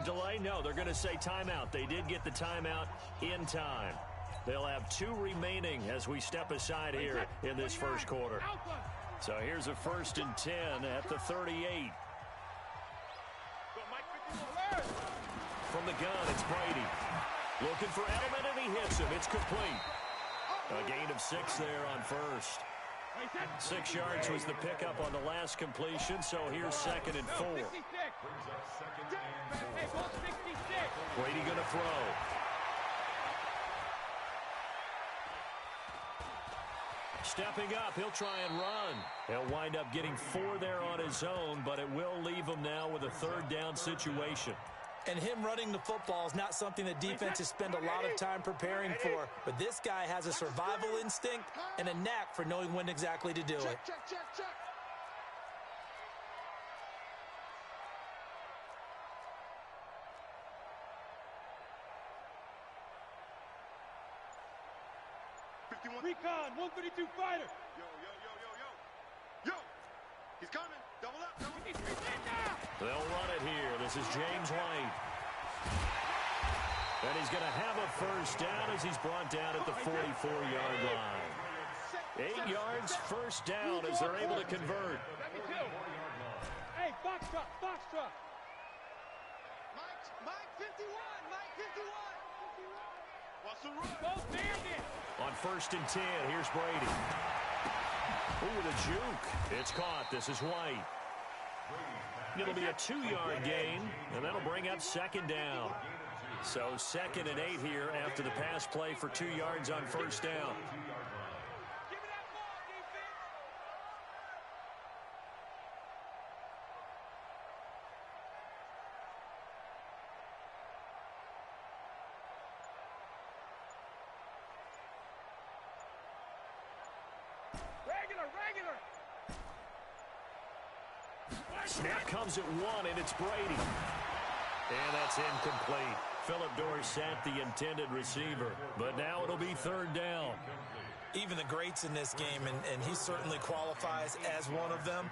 delay? No, they're going to say timeout. They did get the timeout in time. They'll have 2 remaining as we step aside here in this first quarter. So here's a 1st and 10 at the 38. From the gun, it's Brady. Looking for Edelman, and he hits him. It's complete. A gain of 6 there on first. 6 yards was the pickup on the last completion, so here's 2nd and 4. Brady going to throw. Stepping up, he'll try and run. He'll wind up getting 4 there on his own, but it will leave him now with a 3rd down situation. And him running the football is not something that defenses spend a lot of time preparing for. But this guy has a survival instinct and a knack for knowing when exactly to do it. Check. 51. Recon, 132 fighter. Yo. He's coming. Double up. They'll run it here. This is James White. And he's going to have a 1st down as he's brought down at the 44-yard line. 8 yards, 1st down as they're able to convert. Hey, box truck. Mike 51. What's the run? Go bandit. On 1st and 10, here's Brady. Ooh, with a juke. It's caught. This is White. It'll be a 2-yard gain, and that'll bring up 2nd down. So 2nd and 8 here after the pass play for 2 yards on 1st down. Regular. Snap comes at 1, and it's Brady. And that's incomplete. Phillip Dorsett, the intended receiver. But now it'll be 3rd down. Even the greats in this game, and he certainly qualifies as one of them,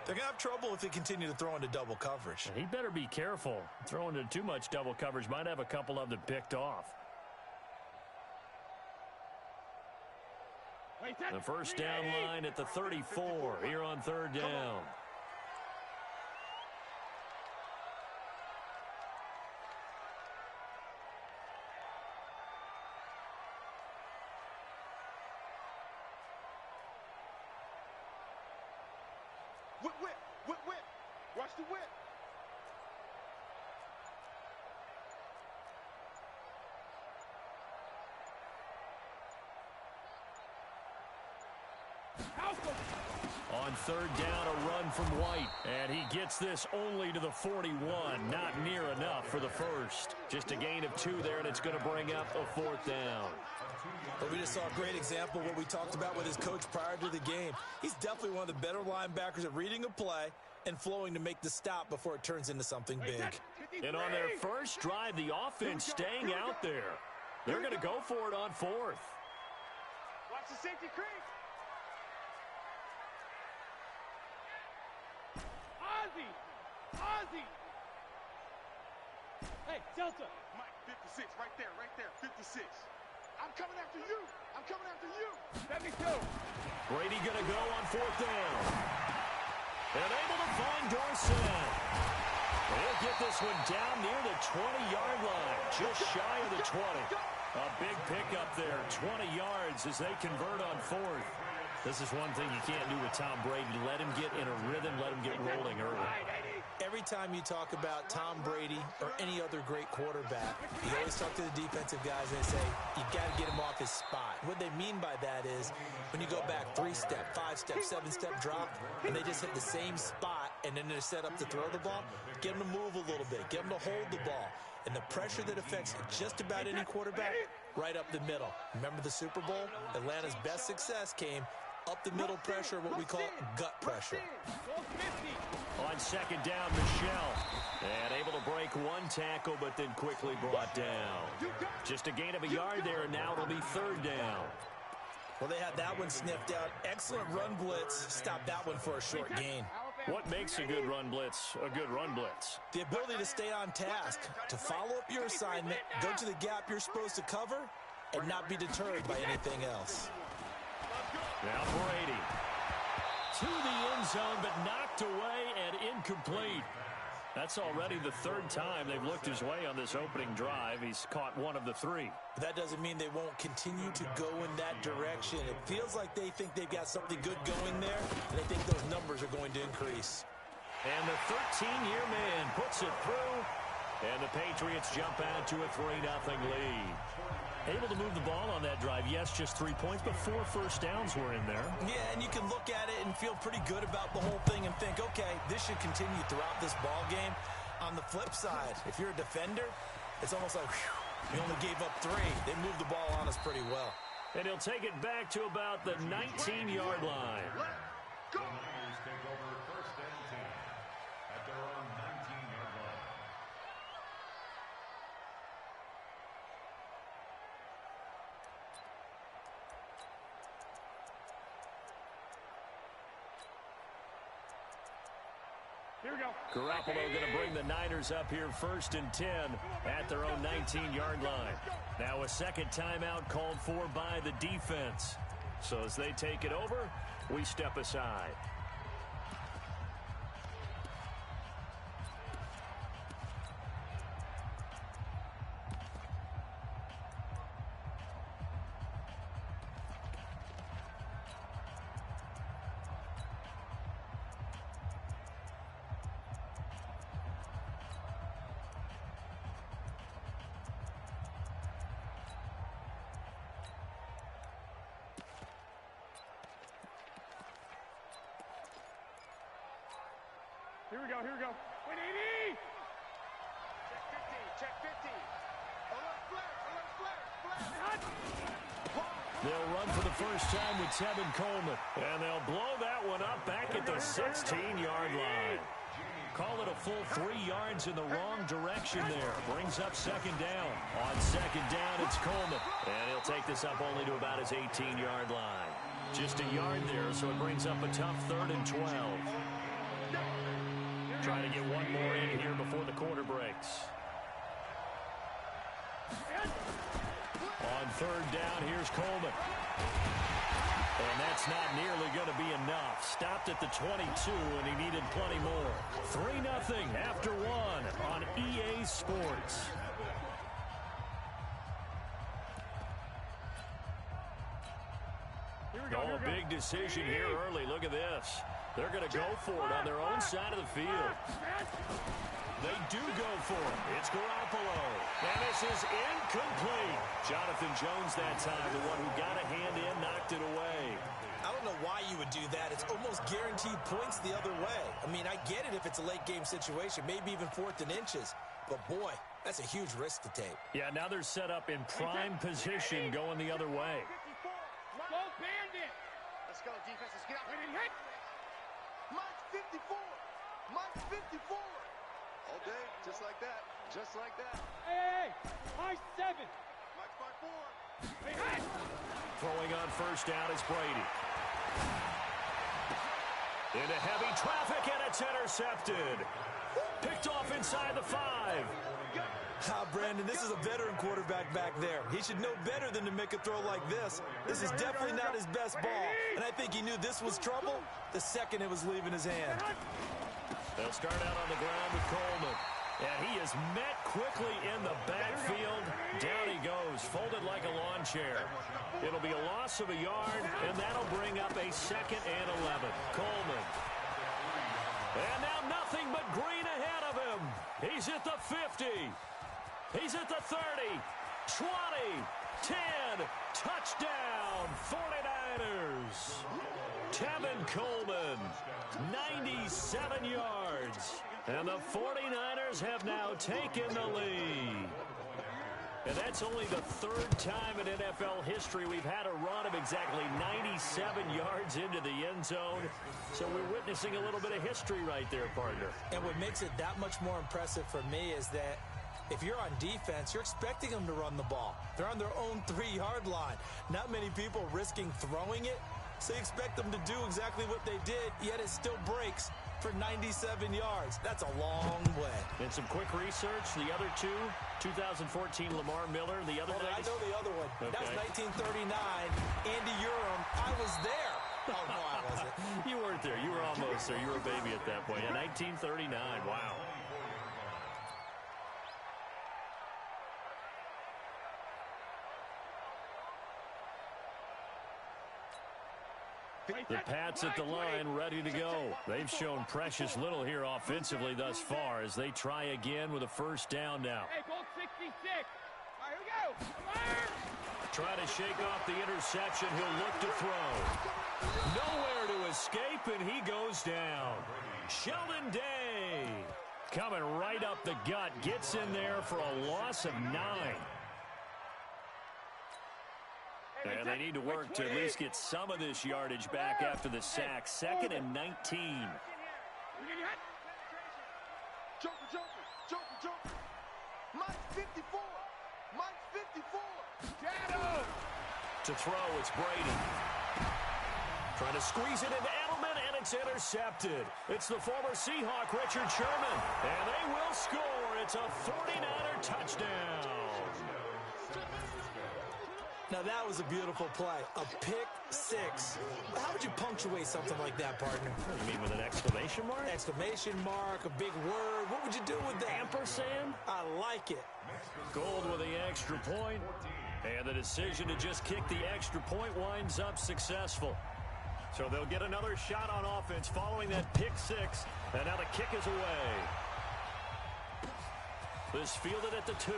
they're going to have trouble if they continue to throw into double coverage. He better be careful. Throwing into too much double coverage might have a couple of them picked off. The 1st down line at the 34 here on 3rd down. Whip. Watch the whip. On 3rd down, a run from White. And he gets this only to the 41. Not near enough for the 1st. Just a gain of 2 there, and it's going to bring up a 4th down. But we just saw a great example of what we talked about with his coach prior to the game. He's definitely one of the better linebackers at reading a play and flowing to make the stop before it turns into something big. And on their first drive, the offense staying out there. They're going to go for it on 4th. Watch the safety creep. Ozzy. Hey, Delta. Mike, 56, right there, 56. I'm coming after you. 72. Brady going to go on 4th down. And able to find Dorsett. He'll get this one down near the 20-yard line, just shy of the 20. A big pickup there, 20 yards as they convert on 4th. This is one thing you can't do with Tom Brady. Let him get in a rhythm, let him get rolling early. Every time you talk about Tom Brady or any other great quarterback, you always talk to the defensive guys and they say, you got to get him off his spot. What they mean by that is when you go back 3-step, 5-step, 7-step drop, and they just hit the same spot and then they're set up to throw the ball, get them to move a little bit, get them to hold the ball. And the pressure that affects just about any quarterback, right up the middle. Remember the Super Bowl? Atlanta's best success came up the middle pressure, what we call gut pressure. On 2nd down, Michelle. And able to break 1 tackle, but then quickly brought down. Just a gain of a yard there, and now it'll be 3rd down. Well, they had that one sniffed out. Excellent run blitz. Stopped that one for a short gain. What makes a good run blitz a good run blitz? The ability to stay on task, to follow up your assignment, go to the gap you're supposed to cover, and not be deterred by anything else. Now Brady. To the end zone, but knocked away and incomplete. That's already the third time they've looked his way on this opening drive. He's caught one of the three. But that doesn't mean they won't continue to go in that direction. It feels like they think they've got something good going there, and they think those numbers are going to increase. And the 13-year man puts it through, and the Patriots jump out to a 3-0 lead. Able to move the ball on that drive. Yes, just 3 points, but 4 first downs were in there. Yeah, and you can look at it and feel pretty good about the whole thing and think, okay, this should continue throughout this ball game. On the flip side, if you're a defender, it's almost like, whew, we only gave up 3. They moved the ball on us pretty well. And he'll take it back to about the 19-yard line. Go! Take over first and 10 at their own 19-yard line. Here we go. Garoppolo going to bring the Niners up here first and 10 at their own 19-yard line. Now a second timeout called for by the defense. So as they take it over, we step aside. Here we go, here we go. Wait, 80! Check 50, check 50. Alert flare, They'll run for the first time with Tevin Coleman. And they'll blow that one up back at the 16-yard line. Call it a full 3 yards in the wrong direction there. Brings up second down. On second down, it's Coleman. And he'll take this up only to about his 18-yard line. Just a yard there, so it brings up a tough 3rd and 12. Trying to get one more in here before the quarter breaks. On 3rd down, here's Coleman. And that's not nearly going to be enough. Stopped at the 22, and he needed plenty more. 3-0 after 1 on EA Sports. Oh, a big decision here early. Look at this. They're going to go for it on their own side of the field. They do go for it. It's Garoppolo. And this is incomplete. Jonathan Jones that time, the one who got a hand in, knocked it away. I don't know why you would do that. It's almost guaranteed points the other way. I mean, I get it if it's a late game situation, maybe even 4th and inches. But, boy, that's a huge risk to take. Yeah, now they're set up in prime position going the other way. Go Bandit! Let's go, defense. Let's get out. Hit! Mike's 54! Mike's 54! All day, just like that. Just like that. Hey! Mike's 7! Mike's 5-4! Hey, hey! Throwing on first down is Brady. Into heavy traffic, and it's intercepted. Picked off inside the 5. Brandon, this is a veteran quarterback back there. He should know better than to make a throw like this. This is definitely not his best ball, and I think he knew this was trouble the second it was leaving his hand. They'll start out on the ground with Coleman, and he is met quickly in the backfield. Down he goes, folded like a lawn chair. It'll be a loss of a yard, and that'll bring up a 2nd and 11. Coleman. And now nothing but green ahead of him. He's at the 50. He's at the 30, 20, 10, touchdown, 49ers. Tevin Coleman, 97 yards. And the 49ers have now taken the lead. And that's only the 3rd time in NFL history we've had a run of exactly 97 yards into the end zone. So we're witnessing a little bit of history right there, partner. And what makes it that much more impressive for me is that if you're on defense, you're expecting them to run the ball. They're on their own 3-yard line. Not many people risking throwing it, so you expect them to do exactly what they did, yet it still breaks. for 97 yards. That's a long way. And some quick research, the other two, 2014 Lamar Miller, the other I know the other one. Okay. That was 1939. Andy Urim. I was there. Oh, no, I wasn't. You weren't there. You were almost there. You were a baby at that point. Yeah, 1939. Wow. The Pats at the line, ready to go. They've shown precious little here offensively thus far as they try again with a first down now. Hey, Colt 66. All right, here we go. Try to shake off the interception. He'll look to throw. Nowhere to escape, and he goes down. Sheldon Day coming right up the gut. Gets in there for a loss of 9. And they need to work to at least get some of this yardage back after the sack. 2nd and 19. Joker, Joker, Joker, Joker. Mike 54. Mike 54. Shadow. To throw, it's Brady. Trying to squeeze it into Edelman, and it's intercepted. It's the former Seahawk, Richard Sherman. And they will score. It's a 49er touchdown. Now, that was a beautiful play. A pick 6. How would you punctuate something like that, partner? You mean with an exclamation mark? Exclamation mark, a big word. What would you do with that? Ampersand? I like it. Gold with the extra point. And the decision to just kick the extra point winds up successful. So they'll get another shot on offense following that pick 6. And now the kick is away. This fielded at the 2.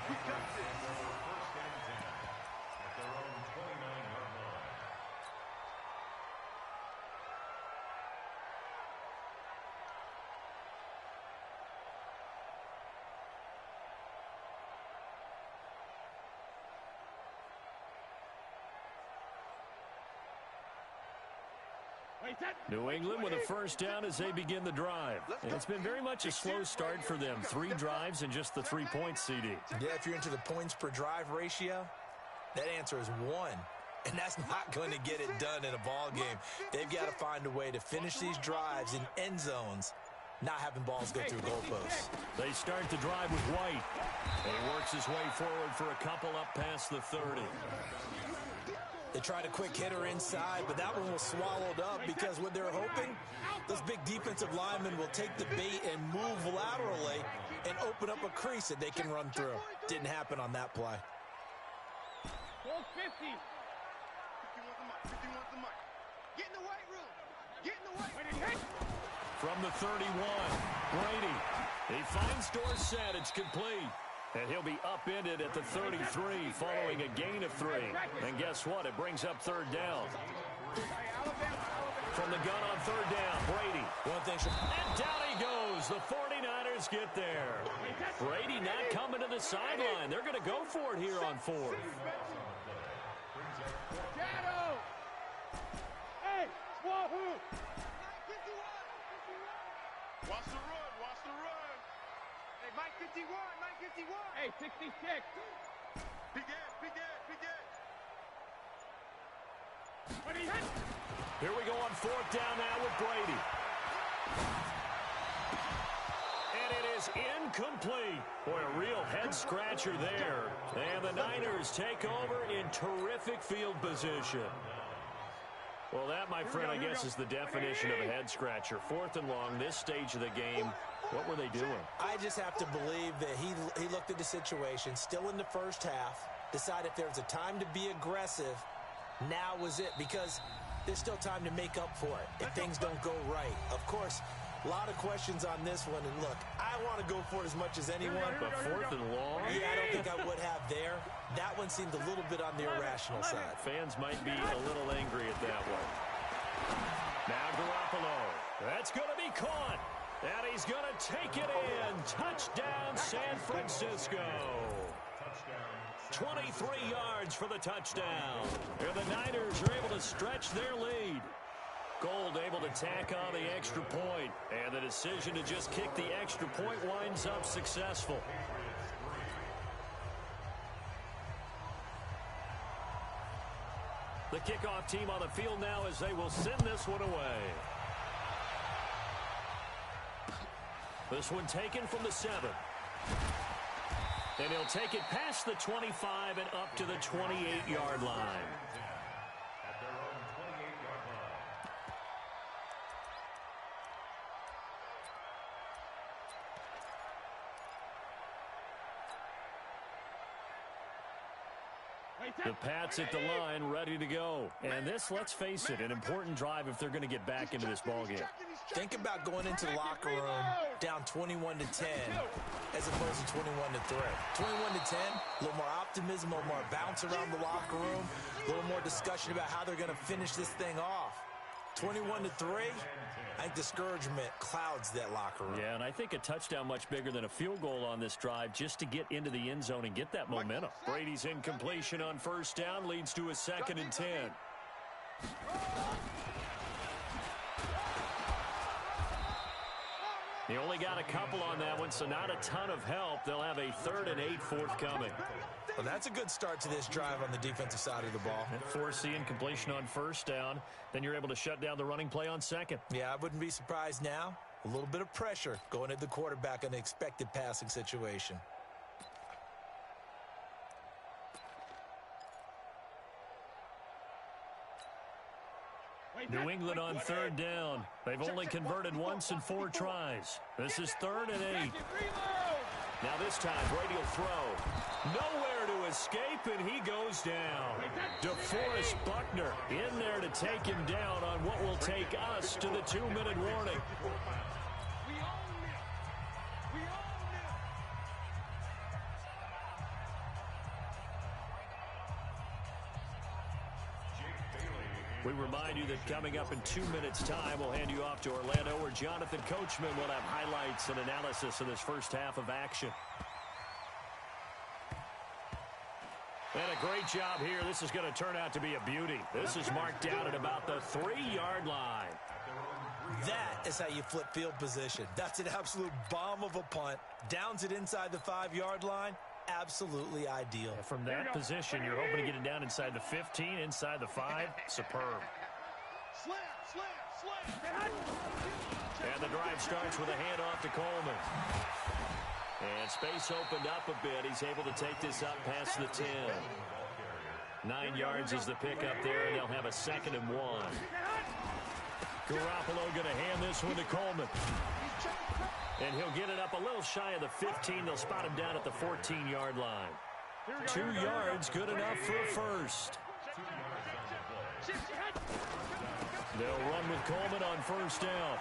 We got this. First and 10 at their own 29-yard line. New England with a first down as they begin the drive. And it's been very much a slow start for them. 3 drives and just the 3 points, CD. Yeah, if you're into the points per drive ratio, that answer is 1. And that's not going to get it done in a ball game. They've got to find a way to finish these drives in end zones, not having balls go through goalposts. They start the drive with White. And he works his way forward for a couple up past the 30. They tried a quick hitter inside, but that one was swallowed up because what they're hoping, those big defensive linemen will take the bait and move laterally and open up a crease that they can run through. Didn't happen on that play. Colt 50. 51's the mic. Get in the weight room. Get in the weight room. From the 31, Brady. He finds Dorsett. It's complete. And he'll be upended at the 33 following a gain of 3. And guess what? It brings up 3rd down. From the gun on 3rd down, Brady. And down he goes. The 49ers get there. Brady not coming to the sideline. They're going to go for it here on 4th. Shadow. Hey, wahoo. Watch the run. Watch the run. Hey, Mike 51. Mike 51. Hey, 66. Big Ed. Big Ed. Big Ed. What do you hit? Here we go on 4th down now with Brady. And it is incomplete. Boy, a real head-scratcher there. And the Niners take over in terrific field position. Well, that, my friend, I guess is the definition of a head-scratcher. 4th and long, this stage of the game. What were they doing? I just have to believe that he looked at the situation, still in the first half, decided if there was a time to be aggressive, now was it, because there's still time to make up for it if things don't go right. Of course, a lot of questions on this one, and look, I want to go for it as much as anyone. But 4th and long? Yeah, I don't think I would have there. That one seemed a little bit on the irrational side. Fans might be a little angry at that one. Now Garoppolo. That's going to be caught. And he's going to take it in. Touchdown, San Francisco. 23 yards for the touchdown. And the Niners are able to stretch their lead. Gold able to tack on the extra point. And the decision to just kick the extra point winds up successful. kickoff team on the field now as they will send this one away. This one taken from the 7. And he'll take it past the 25 and up to the 28-yard line. At their own 28-yard line. The Pats at the line, ready to go. And this, let's face it, an important drive if they're going to get back into this ballgame. Think about going into the locker room down 21-10 as opposed to 21-3. 21-10, a little more optimism, a little more bounce around the locker room, a little more discussion about how they're going to finish this thing off. 21-3, I think discouragement clouds that locker room. Yeah, and I think a touchdown much bigger than a field goal on this drive just to get into the end zone and get that momentum. Brady's incompletion on first down leads to a 2nd and 10. He only got a couple on that one, so not a ton of help. They'll have a 3rd and 8 forthcoming. Well, that's a good start to this drive on the defensive side of the ball. And force the incompletion on first down. Then you're able to shut down the running play on 2nd. Yeah, I wouldn't be surprised now. A little bit of pressure going at the quarterback in the expected passing situation. New England on 3rd down. They've only converted once in 4 tries. This is 3rd and 8. Now this time, Brady will throw. Nowhere to escape, and he goes down. DeForest Buckner in there to take him down on what will take us to the 2-minute warning. We remind you that coming up in 2 minutes' time, we'll hand you off to Orlando, where Jonathan Coachman will have highlights and analysis of this first half of action. And a great job here. This is going to turn out to be a beauty. This is marked down at about the 3-yard line. That is how you flip field position. That's an absolute bomb of a punt. Downs it inside the 5-yard line. Absolutely ideal. From that position, you're hoping to get it down inside the 15, inside the 5. Superb. And the drive starts with a handoff to Coleman. And space opened up a bit. He's able to take this up past the 10. 9 yards is the pickup there, and they'll have a 2nd and 1. Garoppolo going to hand this one to Coleman. And he'll get it up a little shy of the 15. They'll spot him down at the 14-yard line. 2 yards, good enough for a first. They'll run with Coleman on first down.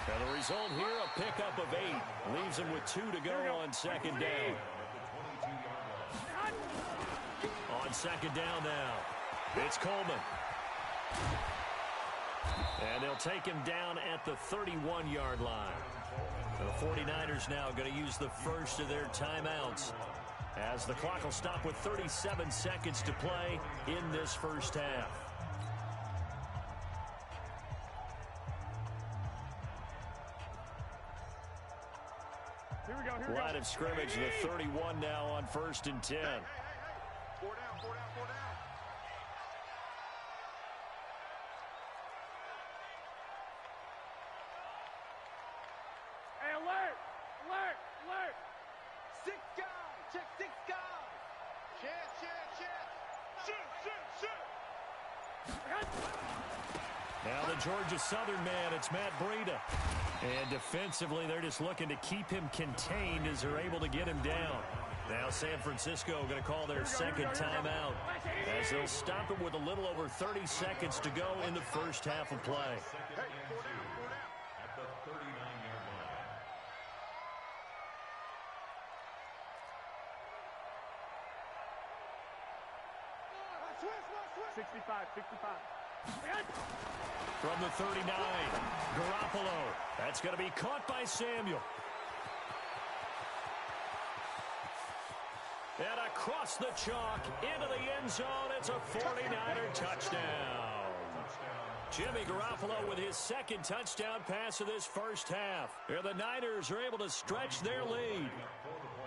And the result here, a pickup of 8. Leaves him with 2 to go on 2nd down. On 2nd down now, it's Coleman. And they'll take him down at the 31-yard line. And the 49ers now going to use the first of their timeouts, as the clock will stop with 37 seconds to play in this first half. Here we go. Line of scrimmage, the 31 now on 1st and 10. 4 down. Hey, alert! 6 guys. Check 6 guys. Chance. Shoot. Now the Georgia Southern man, it's Matt Breida. And defensively, they're just looking to keep him contained as they're able to get him down. Now San Francisco going to call their 2nd timeout, as they'll stop it with a little over 30 seconds to go in the first half of play. Hey, 4 down. At the 39-yard line. 65. From the 39, Garoppolo. That's going to be caught by Samuel. And across the chalk, into the end zone, it's a 49er touchdown. Jimmy Garoppolo with his 2nd touchdown pass of this first half. And the Niners are able to stretch their lead.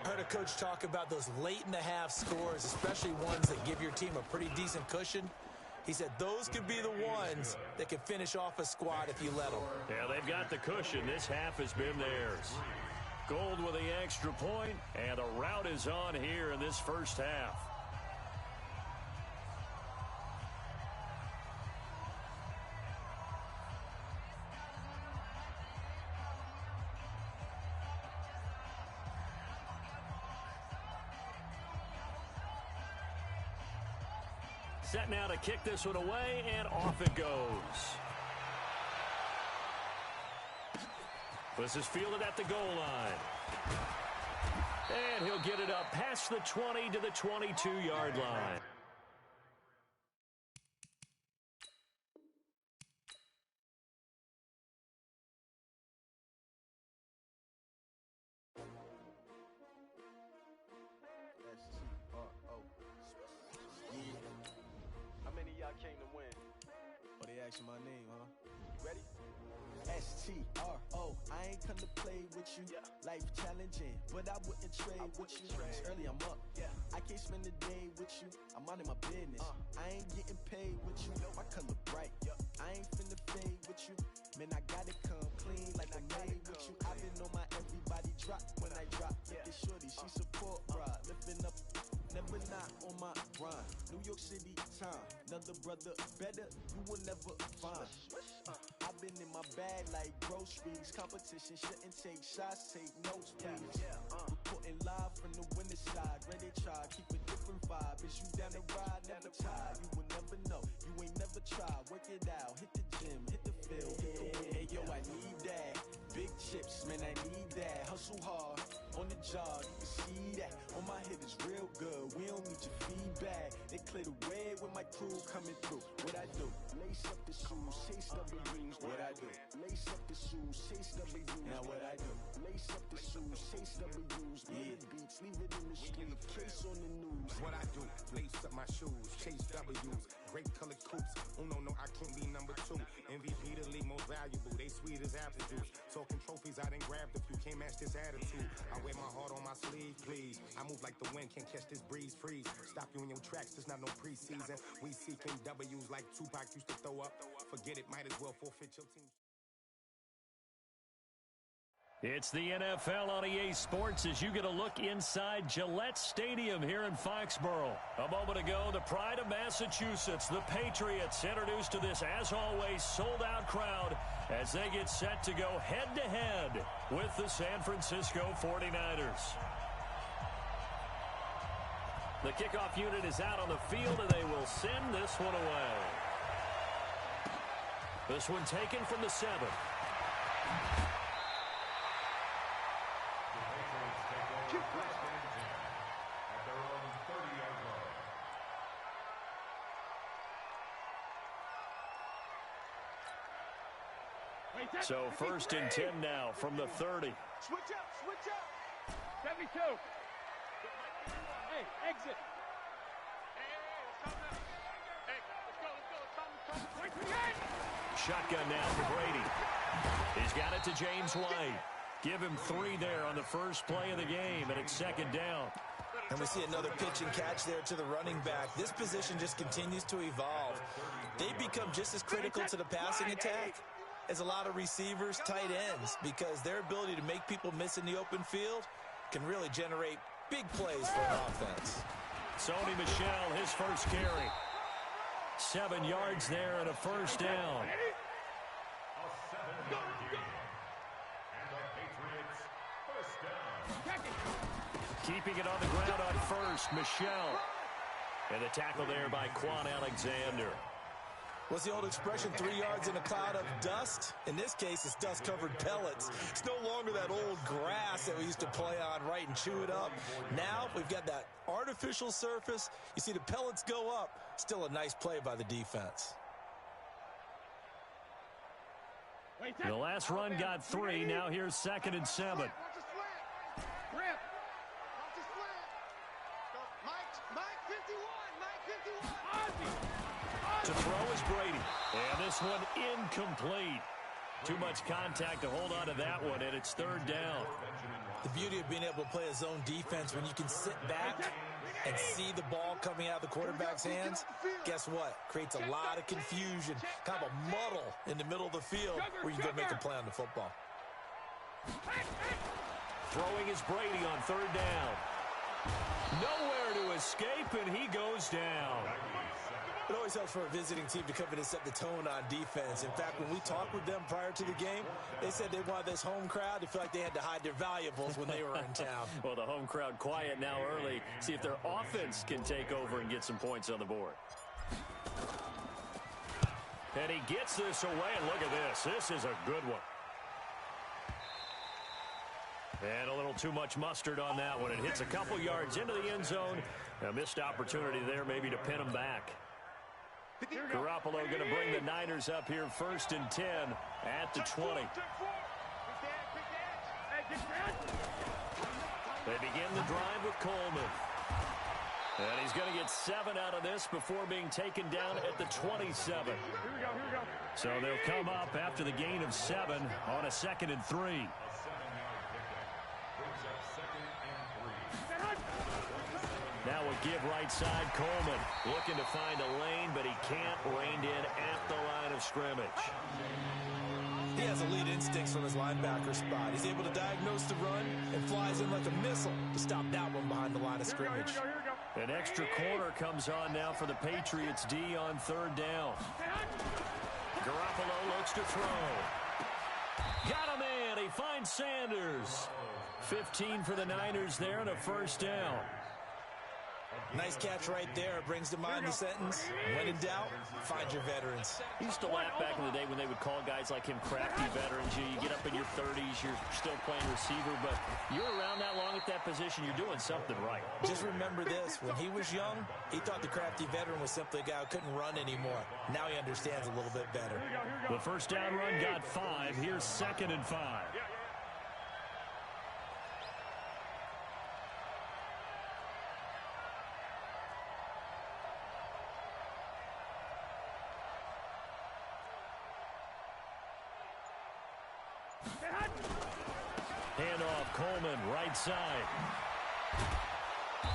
I heard a coach talk about those late-in-the-half scores, especially ones that give your team a pretty decent cushion. He said those could be the ones that can finish off a squad if you let them. Yeah, they've got the cushion. This half has been theirs. Gold with the extra point, and the rout is on here in this first half. Set now to kick this one away, and off it goes. This is fielded at the goal line. And he'll get it up past the 20 to the 22-yard line. How many of y'all came to win? Oh, they asking my name, huh? Ready? S-T-R-O, I ain't come to play with you. Life challenging, but I wouldn't trade with you. It's early, I'm up. I can't spend the day with you. I'm out in my business. I ain't getting paid with you. My color bright. I ain't finna fade with you. Man, I gotta come clean like I made with you. I've been on my everybody drop when I drop. Look at shorty, she support ride. Lifting up, never not on my grind. New York City time, another brother better, you will never find. I've been in my bag like groceries. Competition shouldn't take shots, take notes, please. Reporting live from the winning side. Ready to try, keep a different vibe. Is you down the ride, never tired. You will never know, you ain't never tried. Work it out, hit the gym, hit the field. Hey yo, I need that. Big chips, man, I need that. Hustle hard, on the job, you can see that. On my head is real good, we don't need your feedback. They clear the way with my crew coming through. What I do? Lace up the shoes, chase W's. What I do? Lace up the shoes, chase W's. Now what I do? Lace up the shoes, chase W's. Mid beats, leave it in the street, case on the news. What I do? Lace up my shoes, chase W's. Great colored coops. Oh no, I can't be number 2. MVP the league most valuable. They sweet as apple juice. Talking trophies, I done grabbed a few. Can't match this attitude. I wear my heart on my sleeve, please. I move like the wind, can't catch this breeze. Freeze. Stop you in your tracks. There's not no preseason. We seeking W's like Tupac used to throw up. Forget it, might as well forfeit your team. It's the NFL on EA Sports as you get a look inside Gillette Stadium here in Foxborough. A moment ago, the pride of Massachusetts, the Patriots, introduced to this, as always, sold-out crowd as they get set to go head-to-head with the San Francisco 49ers. The kickoff unit is out on the field, and they will send this one away. This one taken from the 7. So 1st and 10 now from the 30. Switch up, switch up. 72. Hey, exit. Shotgun now for Brady. He's got it to James White. Give him 3 there on the first play of the game, and it's 2nd down. And we see another pitch and catch there to the running back. This position just continues to evolve. They become just as critical to the passing attack as a lot of receivers, tight ends, because their ability to make people miss in the open field can really generate big plays for an offense. Sony Michel, his first carry. 7 yards there and a first down. A 7-yard gain. And the Patriots first down. Keeping it on the ground on first, Michel. And the tackle there by Quan Alexander. What's the old expression, 3 yards in a cloud of dust? In this case, it's dust-covered pellets. It's no longer that old grass that we used to play on, right, and chew it up. Now we've got that artificial surface. You see the pellets go up. Still a nice play by the defense. The last run got 3. Now here's 2nd and 7. Watch the slant. Grip. Watch the slant. Go. Mike 51. Mike 51. To throw is Brady. And this one incomplete. Too much contact to hold on to that one, and it's 3rd down. The beauty of being able to play a zone defense when you can sit back and see the ball coming out of the quarterback's hands, guess what? Creates a lot of confusion, kind of a muddle in the middle of the field where you can go make a play on the football. Throwing is Brady on third down. Nowhere to escape, and he goes down. It always helps for a visiting team to come in and set the tone on defense. In fact, when we talked with them prior to the game, they said they wanted this home crowd to feel like they had to hide their valuables when they were in town. Well, the home crowd quiet now early. See if their offense can take over and get some points on the board. And he gets this away, and look at this. This is a good one. And a little too much mustard on that one. It hits a couple yards into the end zone. A missed opportunity there maybe to pin him back. Garoppolo going to bring the Niners up here 1st and 10 at the 20. They begin the drive with Coleman. And he's going to get 7 out of this before being taken down at the 27. So they'll come up after the gain of 7 on a 2nd and 3. Now a give right side, Coleman looking to find a lane, but he can't rein in at the line of scrimmage. He has elite instincts from his linebacker spot. He's able to diagnose the run and flies in like a missile to stop that one behind the line of scrimmage. An extra corner comes on now for the Patriots D on 3rd down. Garoppolo looks to throw. Got him in. He finds Sanders. 15 for the Niners there and a 1st down. Nice catch right there. Brings to mind the sentence, when in doubt, find your veterans. I used to laugh back in the day when they would call guys like him crafty veterans. You get up in your 30s, you're still playing receiver, but you're around that long at that position, you're doing something right. Just remember this. When he was young, he thought the crafty veteran was simply a guy who couldn't run anymore. Now he understands a little bit better. The 1st down run got 5. Here's 2nd and 5. Handoff, Coleman, right side.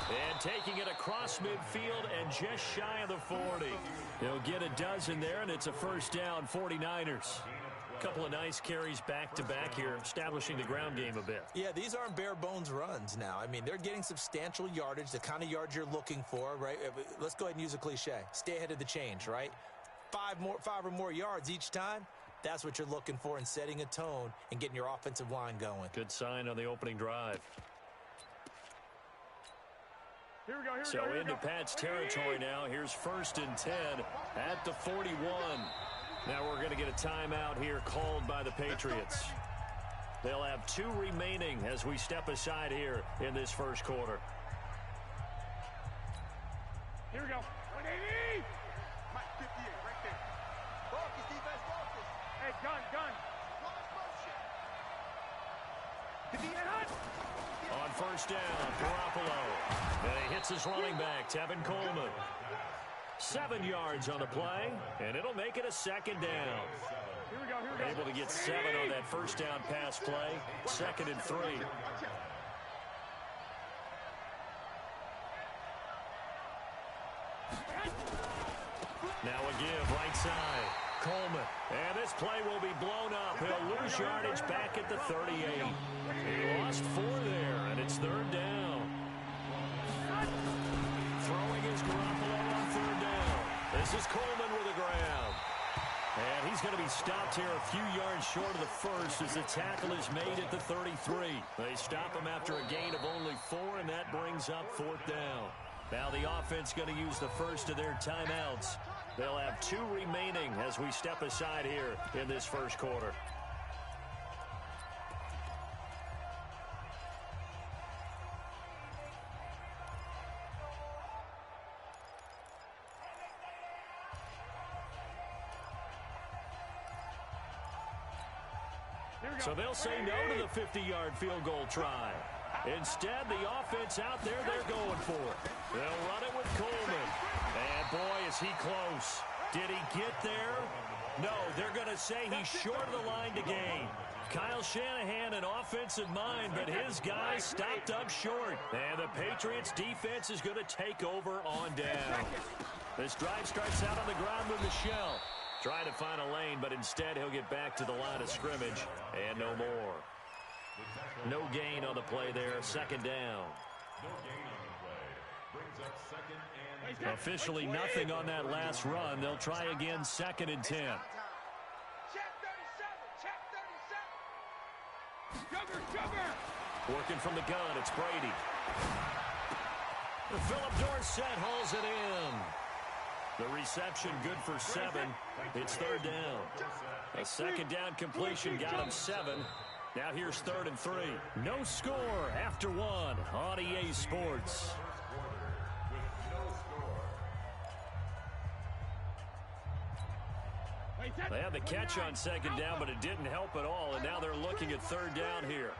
And taking it across midfield and just shy of the 40. He'll get a dozen there, and it's a 1st down, 49ers. A couple of nice carries back-to-back here, establishing the ground game a bit. Yeah, these aren't bare-bones runs now. I mean, they're getting substantial yardage, the kind of yards you're looking for, right? Let's go ahead and use a cliche. Stay ahead of the change, right? 5 or more yards each time. That's what you're looking for in setting a tone and getting your offensive line going. Good sign on the opening drive. So into Pat's territory now. Here's 1st and 10 at the 41. Now we're going to get a timeout here called by the Patriots. They'll have 2 remaining as we step aside here in this 1st quarter. Here we go. 180! Mike 58 right there. Focus, defense, focus. Hey, gun. On 1st down, Garoppolo. And he hits his running back, Tevin Coleman. 7 yards on the play, and it'll make it a 2nd down. Here we go. Able to get 7 on that 1st down pass play. 2nd and 3. Now a give, right side. Coleman. And this play will be blown up. He'll lose yardage back at the 38. He lost 4 there, and it's 3rd down. Throwing is Garoppolo on 3rd down. This is Coleman with the ground. And he's going to be stopped here a few yards short of the 1st as the tackle is made at the 33. They stop him after a gain of only 4, and that brings up 4th down. Now the offense going to use the 1st of their timeouts. They'll have 2 remaining as we step aside here in this 1st quarter. So they'll say no to the 50-yard field goal try. Instead, the offense out there, they're going for it. They'll run it with Coleman. And boy, is he close. Did he get there? No, they're going to say he's short of the line to gain. Kyle Shanahan, an offensive mind, but his guys stopped up short. And the Patriots defense is going to take over on down. This drive starts out on the ground with Michel. Trying to find a lane, but instead he'll get back to the line of scrimmage. And no more. No gain on the play there. Second down. No gain on the play. Brings up second and Officially nothing on that last run. They'll try again, 2nd and 10. Working from the gun, it's Brady. Philip Dorsett hauls it in. The reception good for 7. It's 3rd down. A 2nd down completion got him 7. Now here's 3rd and 3. No score after 1 on EA Sports. They had the catch on 2nd down, but it didn't help at all, and now they're looking at 3rd down here.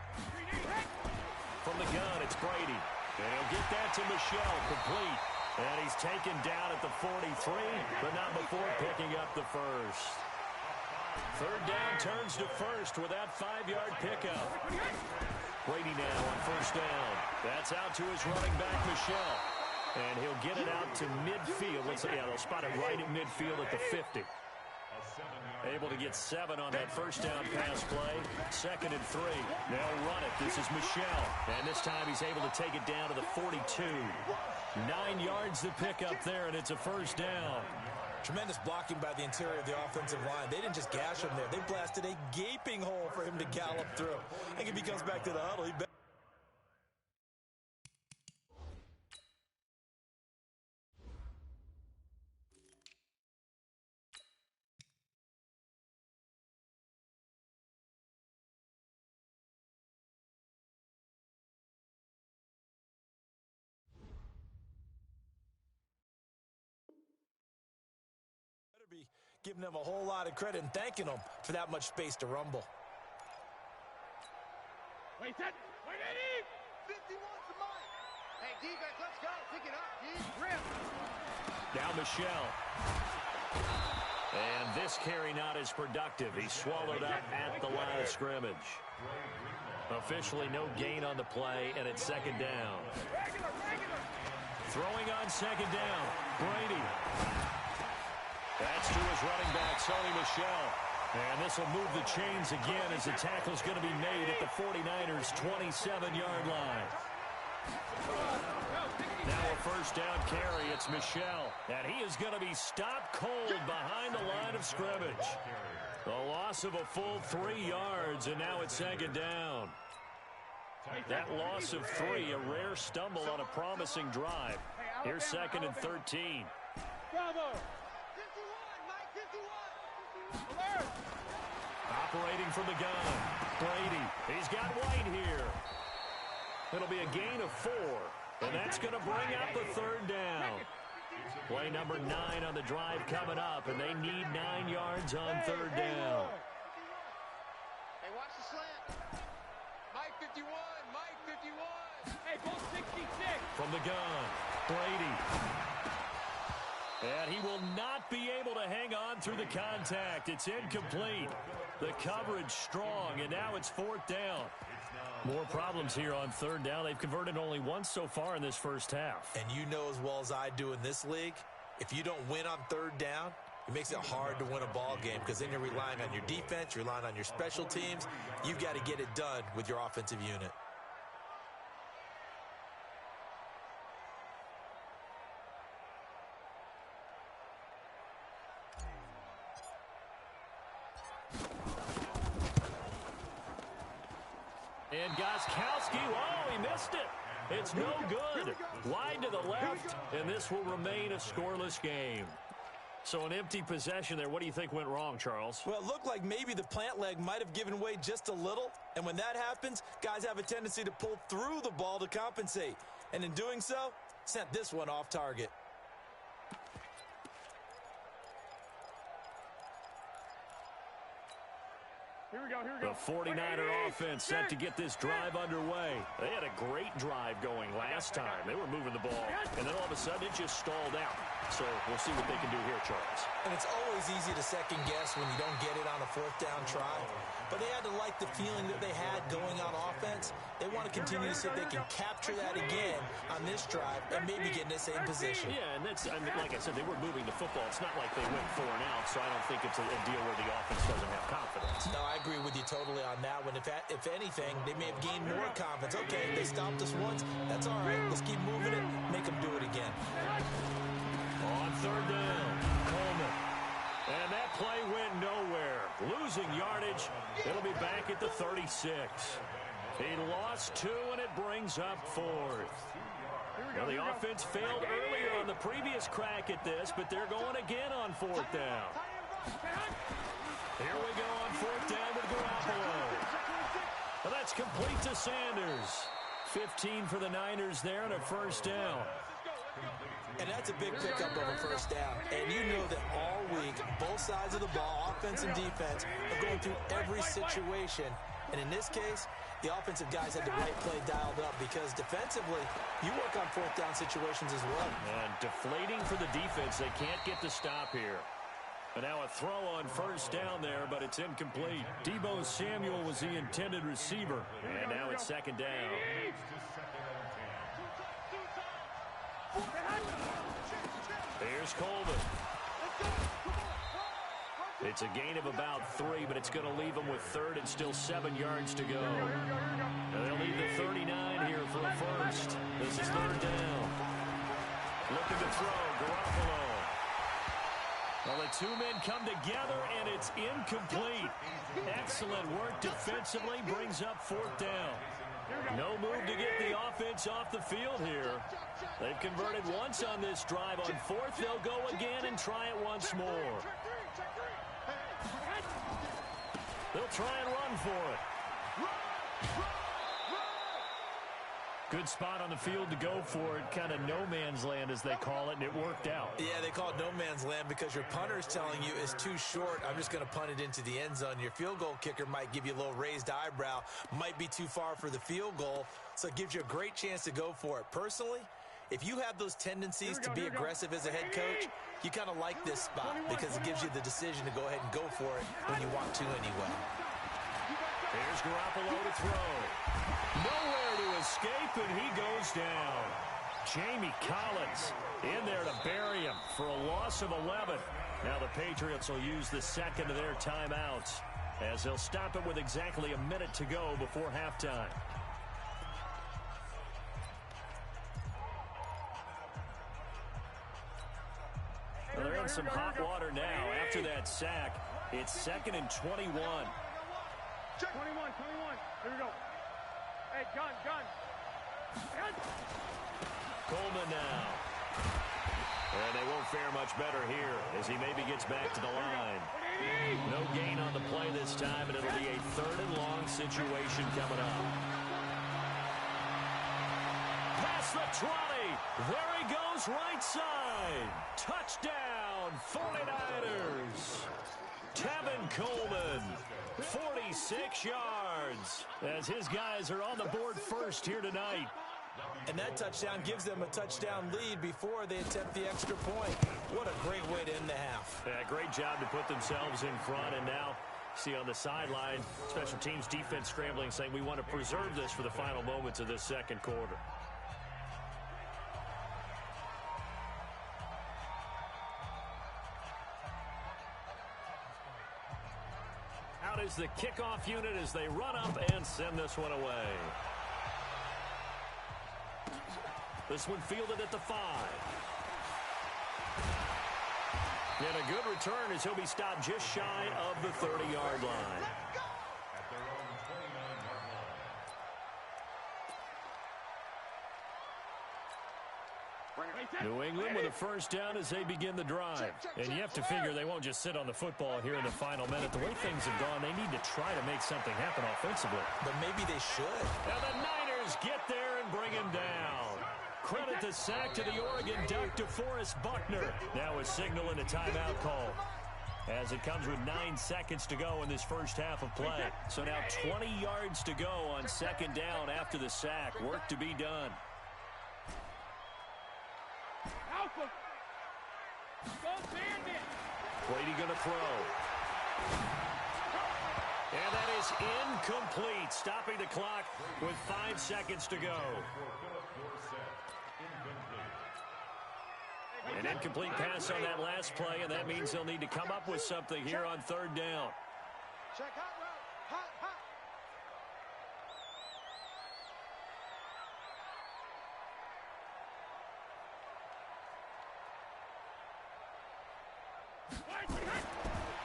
From the gun, it's Brady. And he'll get that to Michel, complete. And he's taken down at the 43, but not before picking up the first. 3rd down turns to first with that 5-yard pickup. Brady now on 1st down. That's out to his running back, Michel. And he'll get it out to midfield. They'll spot it right at midfield at the 50. Able to get 7 on that 1st down pass play. 2nd and 3. They'll run it. This is Michel. And this time he's able to take it down to the 42. 9 yards to pick up there, and it's a 1st down. Tremendous blocking by the interior of the offensive line. They didn't just gash him there. They blasted a gaping hole for him to gallop through. I think if he comes back to the huddle, he better. Be giving them a whole lot of credit and thanking them for that much space to rumble. Wait, set. Wait, Eddie. 51's the mark. Hey, defense, let's go. Pick it up, G. Rip. Now Michel. And this carry not as productive. He's swallowed up at the line of scrimmage. Officially no gain on the play, and it's 2nd down. Throwing on 2nd down. Brady. That's to his running back, Sony Michel. And this will move the chains again as the tackle's going to be made at the 49ers' 27-yard line. Now a 1st down carry. It's Michel. And he is going to be stopped cold behind the line of scrimmage. A loss of a full 3 yards, and now it's 2nd down. That loss of 3, a rare stumble on a promising drive. Here's 2nd and 13. Bravo. Operating from the gun. Brady. He's got White here. It'll be a gain of 4. And that's going to bring up the 3rd down. Play number 9 on the drive coming up. And they need 9 yards on 3rd down. Hey, watch the slant. Mike 51. Mike 51. Hey, ball 66. From the gun. Brady. And he will not be able to hang on through the contact. It's incomplete. The coverage strong, and now it's 4th down. More problems here on 3rd down. They've converted only once so far in this first half. And you know as well as I do in this league, if you don't win on 3rd down, it makes it hard to win a ball game because then you're relying on your defense, you're relying on your special teams. You've got to get it done with your offensive unit. And Gostkowski, oh, he missed it. It's no good. Wide to the left, and this will remain a scoreless game. So an empty possession there. What do you think went wrong, Charles? Well, it looked like maybe the plant leg might have given way just a little. And when that happens, guys have a tendency to pull through the ball to compensate. And in doing so, sent this one off target. Here we go, here we go. The 49er offense set to get this drive underway. They had a great drive going last time. They were moving the ball, and then all of a sudden it just stalled out. So we'll see what they can do here, Charles. And it's always easy to second guess when you don't get it on a fourth down try. But they had to like the feeling that they had going on offense. They want to continue to see if they can capture that again on this drive and maybe get in the same position. Yeah, and that's, I mean, like I said, they were moving the football. It's not like they went 4 and out, so I don't think it's a deal where the offense doesn't have confidence. No, I agree with you totally on that one. If anything, they may have gained more confidence. Okay, they stopped us once. That's all right. Let's keep moving it. Make them do it again. On third down, Coleman. And that play went nowhere. Losing yardage. It'll be back at the 36. He lost 2, and it brings up 4th. Well, the offense failed earlier on the previous crack at this, but they're going again on 4th down. Here we go on 4th down with Garoppolo. Well, that's complete to Sanders. 15 for the Niners there and a first down. And that's a big pickup of a first down. And you know that all week, both sides of the ball, offense and defense, are going through every situation. And in this case, the offensive guys had the right play dialed up because defensively, you work on fourth down situations as well. And deflating for the defense. They can't get the stop here. And now a throw on first down there, but it's incomplete. Deebo Samuel was the intended receiver. And now it's second down. Here's Coleman. It's a gain of about 3, but it's going to leave them with 3rd and still 7 yards to go. And they'll leave the 39 here for a first. This is 3rd down. Looking to throw, Garoppolo. Well, the 2 men come together, and it's incomplete. Excellent work defensively, brings up 4th down. No move to get the offense off the field here. They've converted once on this drive. On 4th, they'll go again and try it once more. They'll try and run for it. Good spot on the field to go for it. Kind of no man's land, as they call it, and it worked out. Yeah, they call it no man's land because your punter's telling you it's too short. I'm just going to punt it into the end zone. Your field goal kicker might give you a little raised eyebrow. Might be too far for the field goal, so it gives you a great chance to go for it. Personally, if you have those tendencies to be aggressive as a head coach, you kind of like this spot because it gives you the decision to go ahead and go for it when you want to anyway. Here's Garoppolo to throw. Nowhere to escape, and he goes down. Jamie Collins in there to bury him for a loss of 11. Now the Patriots will use the second of their timeouts as they'll stop it with exactly a minute to go before halftime. Well, they're in some hot water now after that sack. It's 2nd and 21. 21. Here we go. Hey, gun. Coleman now. And they won't fare much better here as he maybe gets back to the line. No gain on the play this time, and it'll be a 3rd and long situation coming up. Past the 20. There he goes, right side. Touchdown, 49ers. Tevin Coleman, 46 yards, as his guys are on the board first here tonight. And that touchdown gives them a touchdown lead before they attempt the extra point. What a great way to end the half. Yeah, great job to put themselves in front, and now see on the sideline, special teams defense scrambling, saying we want to preserve this for the final moments of this second quarter. Out is the kickoff unit as they run up and send this one away. This one fielded at the 5. And a good return as he'll be stopped just shy of the 30-yard line. At their own 29-yard line. New England with a first down as they begin the drive. And you have to figure they won't just sit on the football here in the final minute. The way things have gone, they need to try to make something happen offensively. But maybe they should. And the Niners get there and bring him down. Credit the sack to the Oregon Duck, DeForest Buckner. Now a signal and a timeout call, as it comes with 9 seconds to go in this first half of play. So now 20 yards to go on second down after the sack. Work to be done. Go Bandit! Brady going to throw. And that is incomplete, stopping the clock with 5 seconds to go. An incomplete pass on that last play, and that means they'll need to come up with something here on 3rd down. Check hot route. Hot, hot.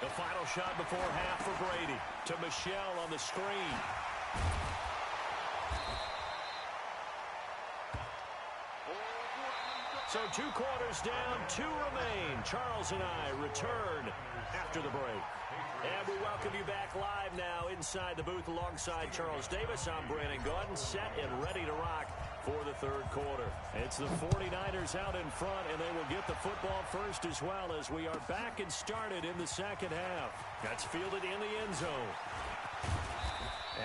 The final shot before half for Brady to Michelle on the screen. So 2 quarters down, 2 remain. Charles and I return after the break. And we welcome you back live now inside the booth alongside Charles Davis. I'm Brandon Gordon, set and ready to rock for the 3rd quarter. It's the 49ers out in front, and they will get the football first as well as we are back and started in the 2nd half. That's fielded in the end zone.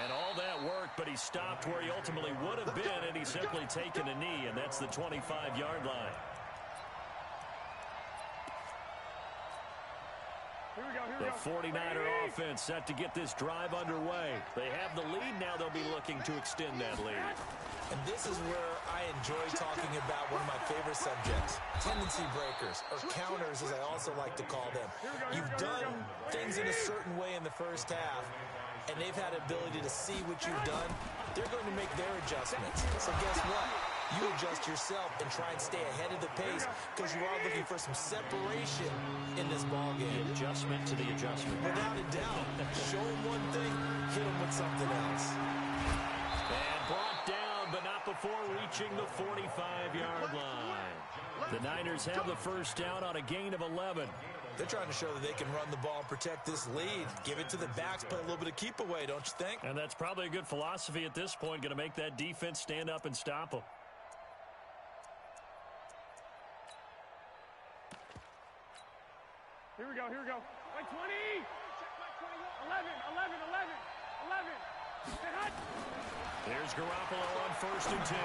And all that work, but he stopped where he ultimately would have been, and he's simply taken a knee, and that's the 25-yard line. The 49er offense set to get this drive underway. They have the lead now. They'll be looking to extend that lead. And this is where I enjoy talking about one of my favorite subjects, tendency breakers, or counters as I also like to call them. You've done things in a certain way in the first half, and they've had the ability to see what you've done. They're going to make their adjustments. So guess what? You adjust yourself and try and stay ahead of the pace because you are looking for some separation in this ballgame. The adjustment to the adjustment. Without a doubt. Show them one thing, hit them with something else. And brought down, but not before reaching the 45-yard line. The Niners have the first down on a gain of 11. They're trying to show that they can run the ball and protect this lead. Give it to the backs, play a little bit of keep away, don't you think? And that's probably a good philosophy at this point, going to make that defense stand up and stop them. Here we go, here we go. Like 20! 11, 11, 11, 11. Get hot! There's Garoppolo on 1st and 10.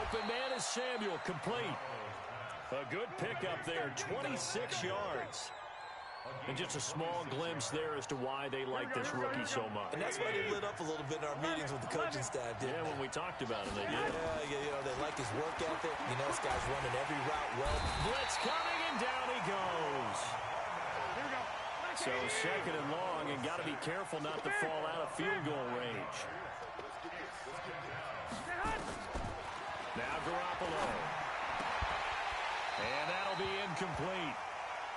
Open man is Samuel, complete. A good pickup there, 26 yards. And just a small glimpse there as to why they like this rookie so much. And that's why they lit up a little bit in our meetings with the coaching staff, didn't they? When we talked about him, they did. Yeah, you know, they like his work ethic. You know, this guy's running every route well. Blitz coming, and down he goes. Here we go. So 2nd and long, and got to be careful not to fall out of field goal range. Now Garoppolo. And that'll be incomplete.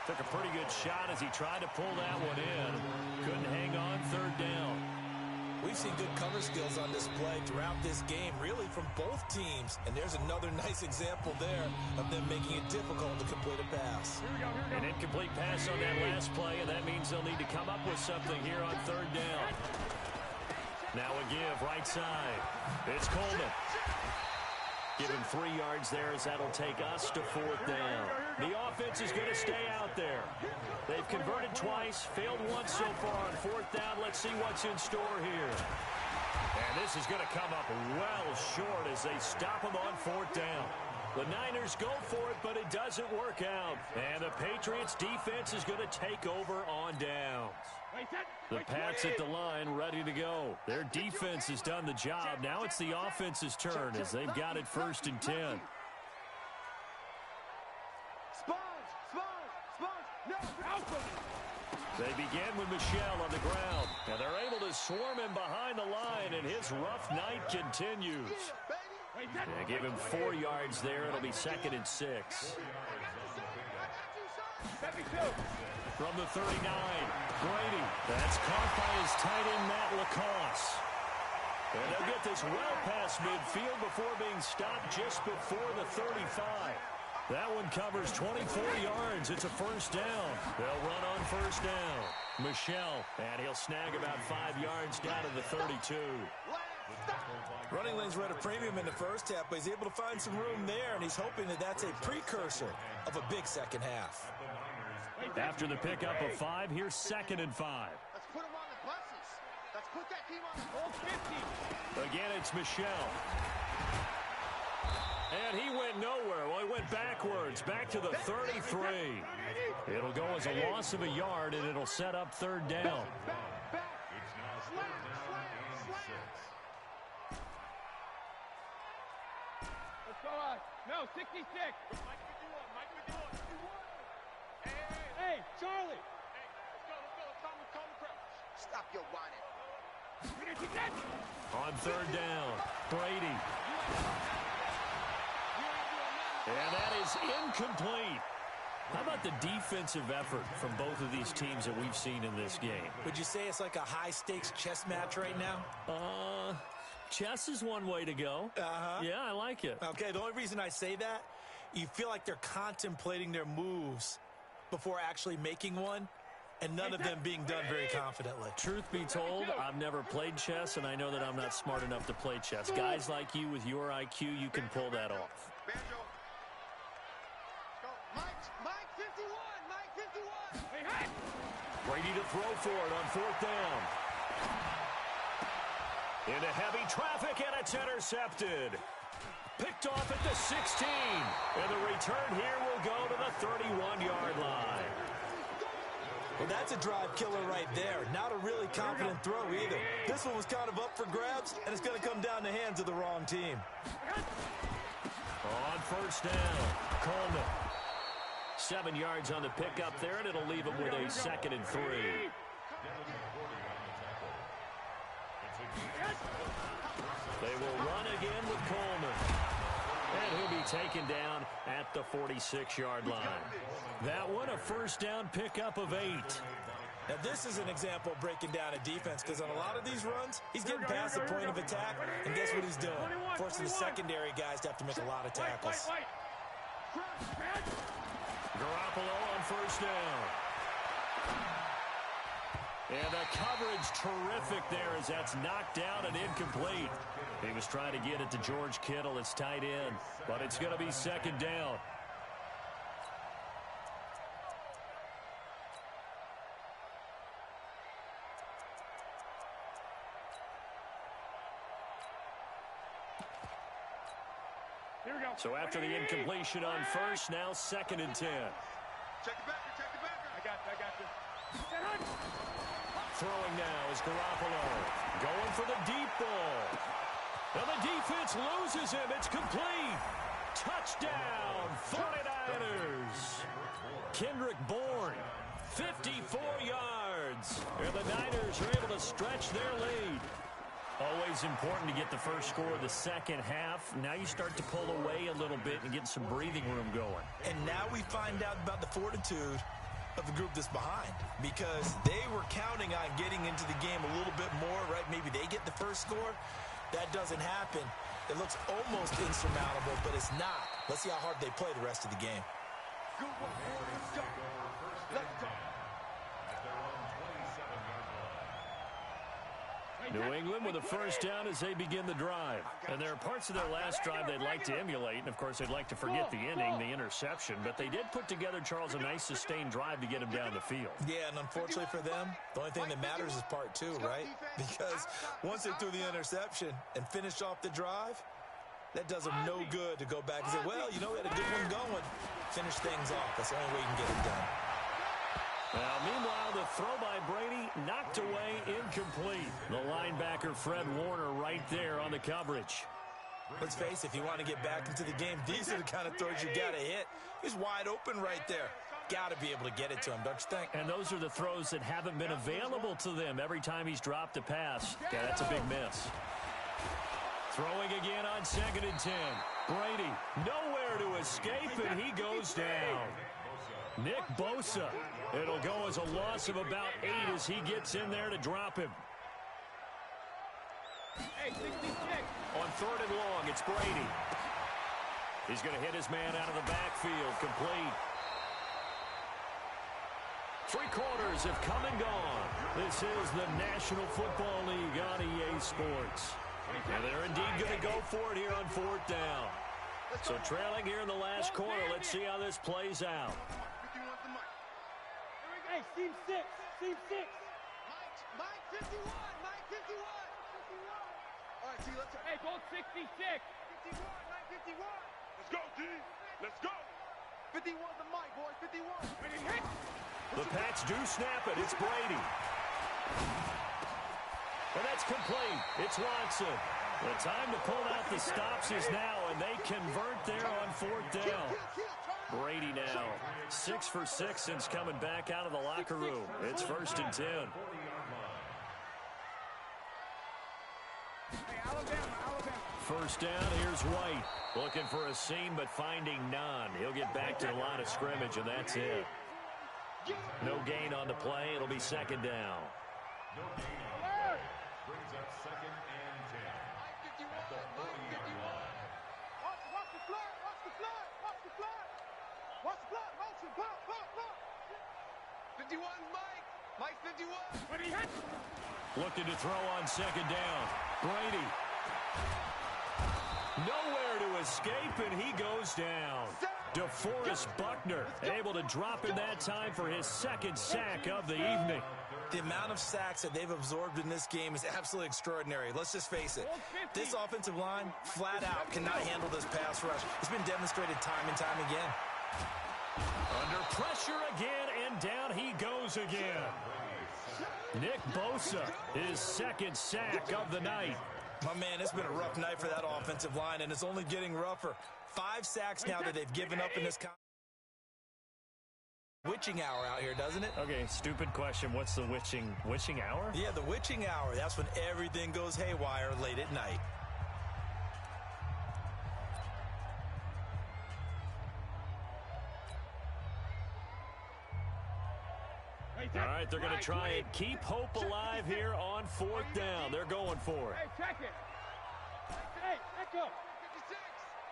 Took a pretty good shot as he tried to pull that one in. Couldn't hang on 3rd down. We've seen good cover skills on display throughout this game, really from both teams. And there's another nice example there of them making it difficult to complete a pass. Here we go, here we go. An incomplete pass on that last play, and that means they'll need to come up with something here on 3rd down. Now a give, right side. It's Coleman. Give him 3 yards there as that'll take us to 4th down. The offense is going to stay out there. They've converted twice, failed once so far on 4th down. Let's see what's in store here. And this is going to come up well short as they stop them on 4th down. The Niners go for it, but it doesn't work out. And the Patriots defense is going to take over on downs. The Pats at the line ready to go. Their defense has done the job. Now it's the offense's turn as they've got it 1st and 10. They begin with Michelle on the ground. And they're able to swarm him behind the line, and his rough night continues. They give him 4 yards there. It'll be 2nd and 6. From the 39, Brady. That's caught by his tight end, Matt Lacoste. And they'll get this well past midfield before being stopped just before the 35. That one covers 24 yards. It's a 1st down. They'll run on 1st down. Michelle, and he'll snag about 5 yards down to the 32. Running lanes were at a premium in the first half, but he's able to find some room there, and he's hoping that that's a precursor of a big 2nd half. After the pickup of 5, here's 2nd and 5. Let's put him on the buses. Let's put that team on the 50. Again, it's Michelle. And he went nowhere. Well, he went backwards, back to the 33. It'll go as a loss of a yard, and it'll set up third down. It's now third down and 6. Let's go on. No, 66. Mike, Hey, Charlie. Hey, let's go. Calm the crowd. Stop your whining. On third down, Brady. And that is incomplete. How about the defensive effort from both of these teams that we've seen in this game? Would you say it's like a high-stakes chess match right now? Chess is one way to go. Yeah, I like it. Okay, the only reason I say that, you feel like they're contemplating their moves before actually making one, and none of them being done very confidently. Truth be told, I've never played chess, and I know that I'm not smart enough to play chess. Guys like you with your IQ, you can pull that off. Banjo. Go. Mike 51. Mike 51. Brady to throw for it on fourth down. Into heavy traffic, and it's intercepted. Picked off at the 16. And the return here will go to the 31-yard line. Well, that's a drive killer right there. Not a really confident throw either. This one was kind of up for grabs, and it's going to come down the hands of the wrong team. On first down, Coleman. 7 yards on the pickup there, and it'll leave him with a 2nd and 3. They will run again with Coleman. And he'll be taken down at the 46-yard line. That one, a first down pickup of 8. Now, this is an example of breaking down a defense, because on a lot of these runs, he's getting past the point of attack, and guess what he's doing? Forcing the secondary guys to have to make a lot of tackles. Garoppolo on first down. And the coverage terrific there as that's knocked down and incomplete. He was trying to get it to George Kittle. It's tight end, but it's going to be 2nd down. Here we go. So after the incompletion on first, now 2nd and 10. Check the backer. I got you. Throwing now is Garoppolo. Going for the deep ball. And the defense loses him. It's complete. Touchdown, 49ers. Kendrick Bourne, 54 yards. And the Niners are able to stretch their lead. Always important to get the first score of the second half. Now you start to pull away a little bit and get some breathing room going. And now we find out about the fortitude of the group that's behind, because they were counting on getting into the game a little bit more, right? Maybe they get the first score. That doesn't happen. It looks almost insurmountable, but it's not. Let's see how hard they play the rest of the game. Good one. Let's go. Let's go. New England with a first down as they begin the drive. And there are parts of their last drive they'd like to emulate. And, of course, they'd like to forget the inning, the interception. But they did put together, Charles, a nice sustained drive to get him down the field. Yeah, and unfortunately for them, the only thing that matters is part 2, right? Because once they threw the interception and finished off the drive, that does them no good to go back and say, well, you know, we had a good one going. Finish things off. That's the only way you can get it done. Now, meanwhile, the throw by Brady knocked away, incomplete. The linebacker, Fred Warner, right there on the coverage. Let's face it, if you want to get back into the game, these are the kind of throws you got to hit. He's wide open right there. Got to be able to get it to him, don't you think? And those are the throws that haven't been available to them every time he's dropped a pass. Yeah, that's a big miss. Throwing again on 2nd and 10. Brady, nowhere to escape, and he goes down. Nick Bosa. It'll go as a loss of about 8 as he gets in there to drop him. Hey, 66. On 3rd and long, it's Brady. He's going to hit his man out of the backfield, complete. 3 quarters have come and gone. This is the National Football League on EA Sports. And they're indeed going to go for it here on 4th down. So trailing here in the last quarter, let's see how this plays out. Hey, team 6. Team 6. Mike 51. Mike 51. All right, T, let's go. Hey, goal 66. 51. Mike 51. Let's go, D. Let's go. 51 the mic, boys. 51. When he hit. The Pats do snap it. It's Brady. And that's complete. It's Watson. The time to pull out the stops is now, and they convert there on fourth down. Brady now 6 for 6 since coming back out of the locker room. It's 1st and 10. First down, here's White. Looking for a seam, but finding none. He'll get back to the line of scrimmage, and that's it. No gain on the play. It'll be 2nd down. No gain on the play. Brings up 2nd and 10. At the 40-yard line. Watch the flag. Watch the flag. Watch the flag. Watch the flag. Motion. Pop. 51, Mike. Mike 51. When he hit. Looking to throw on 2nd down. Brady. Nowhere to escape, and he goes down. DeForest Buckner able to drop in that time for his 2nd sack of the evening. The amount of sacks that they've absorbed in this game is absolutely extraordinary. Let's just face it. This offensive line, flat out, cannot handle this pass rush. It's been demonstrated time and time again. Under pressure again, and down he goes again. Nick Bosa, his 2nd sack of the night. My man, it's been a rough night for that offensive line, and it's only getting rougher. 5 sacks now that they've given up in this witching hour out here, doesn't it? Okay, stupid question. What's the witching hour? Yeah, the witching hour. That's when everything goes haywire late at night. All right, they're going to try and keep hope alive here on 4th down. They're going for it. Hey, check it. Hey, check up. 56.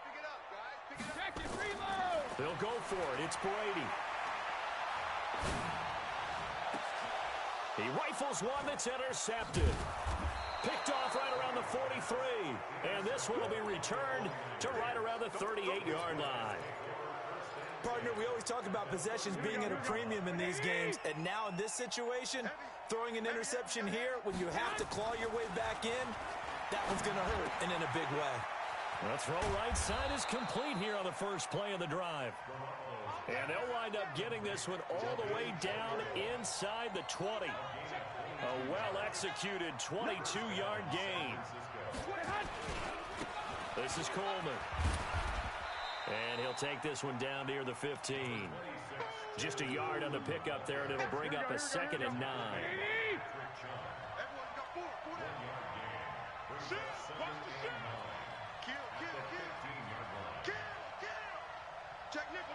Pick it up, guys. Pick it up. Check it. Reload. They'll go for it. It's Brady. He rifles one that's intercepted. Picked off right around the 43. And this one will be returned to right around the 38-yard line. Partner, we always talk about possessions being at a premium in these games, and now in this situation, throwing an interception here when you have to claw your way back in, that one's going to hurt, and in a big way. The throw right side is complete here on the first play of the drive. And they'll wind up getting this one all the way down inside the 20. A well-executed 22-yard gain. This is Coleman. And he'll take this one down near the 15. Just a yard on the pickup there, and it'll bring up a 2nd and 9. Everyone's got 4. 4 down. Shoot. Watch the shot. Kill. Check nickel.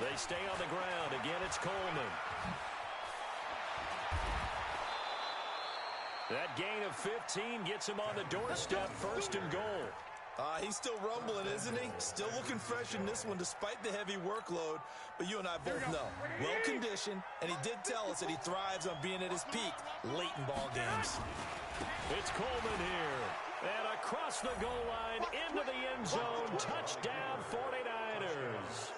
They stay on the ground. Again, it's Coleman. That gain of 15 gets him on the doorstep, 1st and goal. He's still rumbling, isn't he? Still looking fresh in this one despite the heavy workload. But you and I both know, well-conditioned, and he did tell us that he thrives on being at his peak late in ball games. It's Coleman here. And across the goal line, into the end zone, touchdown 49ers.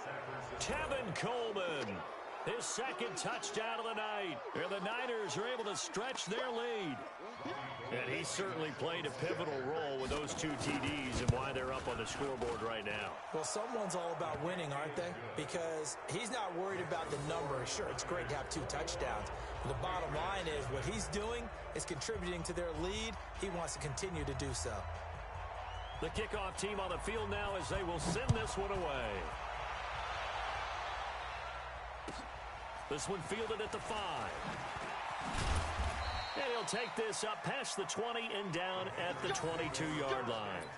Tevin Coleman, his 2nd touchdown of the night. And the Niners are able to stretch their lead. And he certainly played a pivotal role with those 2 TDs and why they're up on the scoreboard right now. Well, someone's all about winning, aren't they? Because he's not worried about the number. Sure, it's great to have 2 touchdowns. But the bottom line is what he's doing is contributing to their lead. He wants to continue to do so. The kickoff team on the field now as they will send this one away. This one fielded at the 5. And he'll take this up past the 20 and down at the 22-yard line.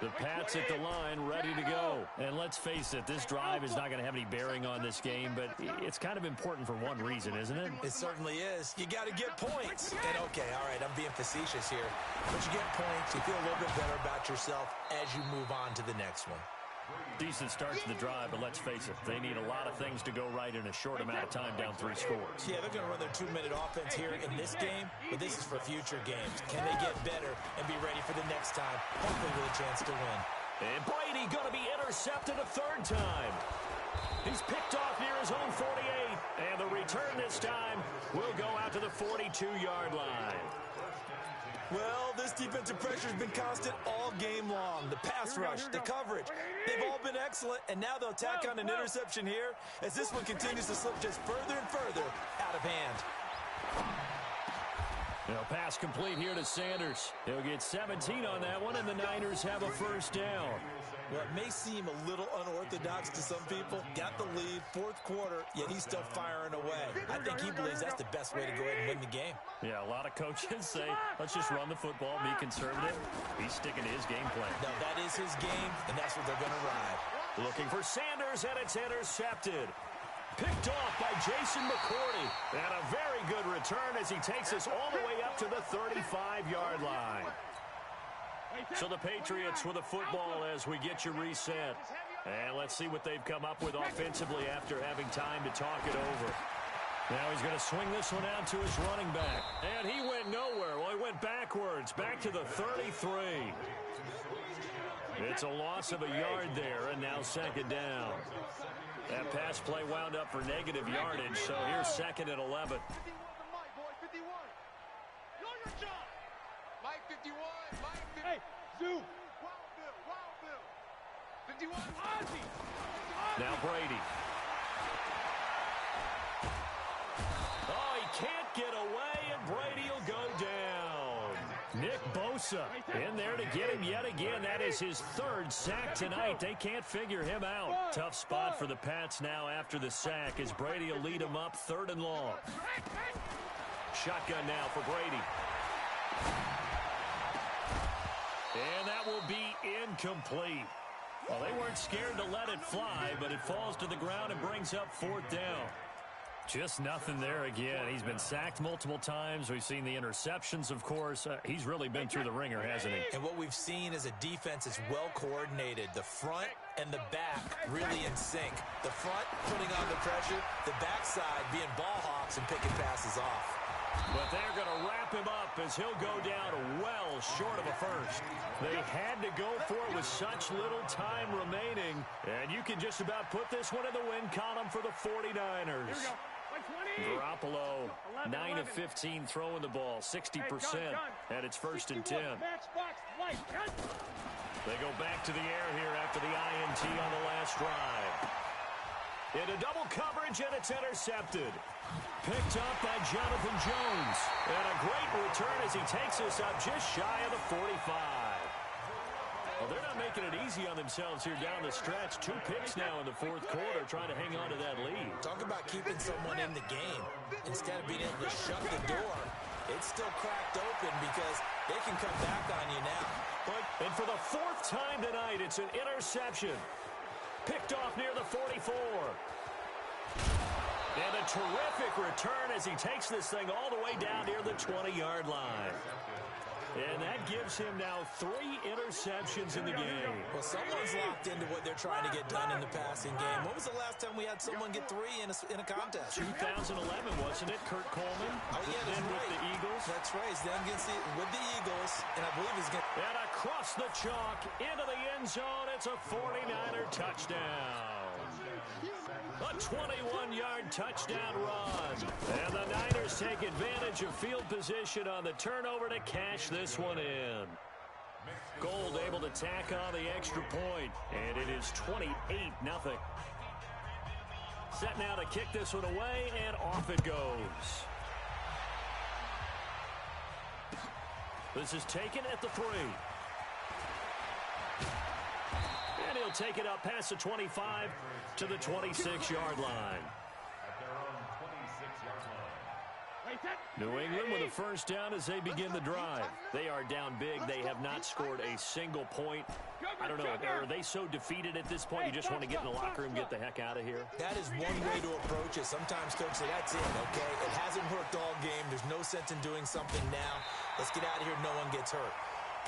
The Pats at the line, ready to go. And let's face it, this drive is not going to have any bearing on this game, but it's kind of important for one reason, isn't it? It certainly is. You got to get points. And okay, all right, I'm being facetious here. But you get points, you feel a little bit better about yourself as you move on to the next one. Decent start to the drive, but let's face it, they need a lot of things to go right in a short amount of time down 3 scores. Yeah, they're going to run their 2-minute offense here in this game, but this is for future games. Can they get better and be ready for the next time, hopefully with a chance to win? And Brady going to be intercepted a 3rd time. He's picked off near his own 48, and the return this time will go out to the 42-yard line. Well, this defensive pressure has been constant all game long. The pass rush, the coverage, they've all been excellent, and now they'll tack on an interception here as this one continues to slip just further and further out of hand. Pass complete here to Sanders. He'll get 17 on that one, and the Niners have a first down. Well, it may seem a little unorthodox to some people. Got the lead, fourth quarter, yet he's still firing away. I think he believes that's the best way to go ahead and win the game. Yeah, a lot of coaches say, let's just run the football, be conservative. He's sticking to his game plan. No, that is his game, and that's what they're going to ride. Looking for Sanders, and it's intercepted. Picked off by Jason McCourty. And a very good return as he takes us all the way up to the 35-yard line. So the Patriots with the football as we get you reset. And let's see what they've come up with offensively after having time to talk it over. Now he's going to swing this one out to his running back. And he went nowhere. Well, he went backwards, back to the 33. It's a loss of a yard there, and now second down. That pass play wound up for negative yardage, so here's second and 11. 51 to Mike, boy, 51. Know your job. Mike 51, Mike 51. Hey, Zoo. Wild Bill. 51. Ozzy. Now Brady. Oh, he can't get away, and Brady will go down. Nick Bosa in there to get him yet again. That is his third sack tonight. They can't figure him out. Tough spot for the Pats now after the sack as Brady will lead him up third and long. Shotgun now for Brady. And that will be incomplete. Well, they weren't scared to let it fly, but it falls to the ground and brings up fourth down. Just nothing there again. He's been sacked multiple times. We've seen the interceptions, of course. He's really been through the ringer, hasn't he? And what we've seen is a defense that's well coordinated. The front and the back really in sync. The front putting on the pressure, the backside being ball hawks and picking passes off. But they're going to wrap him up as he'll go down well short of a first. They had to go for it with such little time remaining. And you can just about put this one in the win column for the 49ers. Here we go. Like 20. Garoppolo, 9 of 15 throwing the ball, 60%. And it's first and 10. Match box, light, cut. They go back to the air here after the INT on the last drive. Into double coverage, and it's intercepted. Picked up by Jonathan Jones. And a great return as he takes us up just shy of the 45. Well, they're not making it easy on themselves here down the stretch. 2 picks now in the fourth quarter, trying to hang on to that lead. Talk about keeping someone in the game. Instead of being able to shut the door, it's still cracked open because they can come back on you now. And for the 4th time tonight, it's an interception. Picked off near the 44. And a terrific return as he takes this thing all the way down near the 20-yard line. And that gives him now 3 interceptions in the game. Well, someone's locked into what they're trying to get done in the passing game. When was the last time we had someone get 3 in a contest? 2011, wasn't it? Kurt Coleman. Oh, yeah, that's then right. with the Eagles. That's right. He's then with the Eagles, and I believe he's going to... And across the chalk, into the end zone, it's a 49er touchdown. A 21-yard touchdown run. And the Niners take advantage of field position on the turnover to cash this one in. Gold able to tack on the extra point, and it is 28-0. Set now to kick this one away, and off it goes. This is taken at the 3. And he'll take it up past the 25 to the 26-yard line. New England with a first down as they begin the drive. They are down big. They have not scored a single point. I don't know, are they so defeated at this point you just want to get in the locker room, get the heck out of here? That is one way to approach it. Sometimes coaches say, that's it, okay? It hasn't worked all game. There's no sense in doing something now. Let's get out of here. No one gets hurt.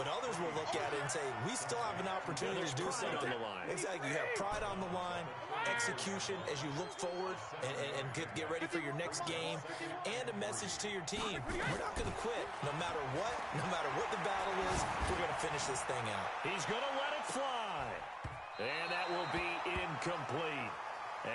But others will look at it and say, we still have an opportunity to do something. On the line. Exactly. You have pride on the line, execution as you look forward and get ready for your next game, and a message to your team. We're not going to quit. No matter what the battle is, we're going to finish this thing out. He's going to let it fly. And that will be incomplete.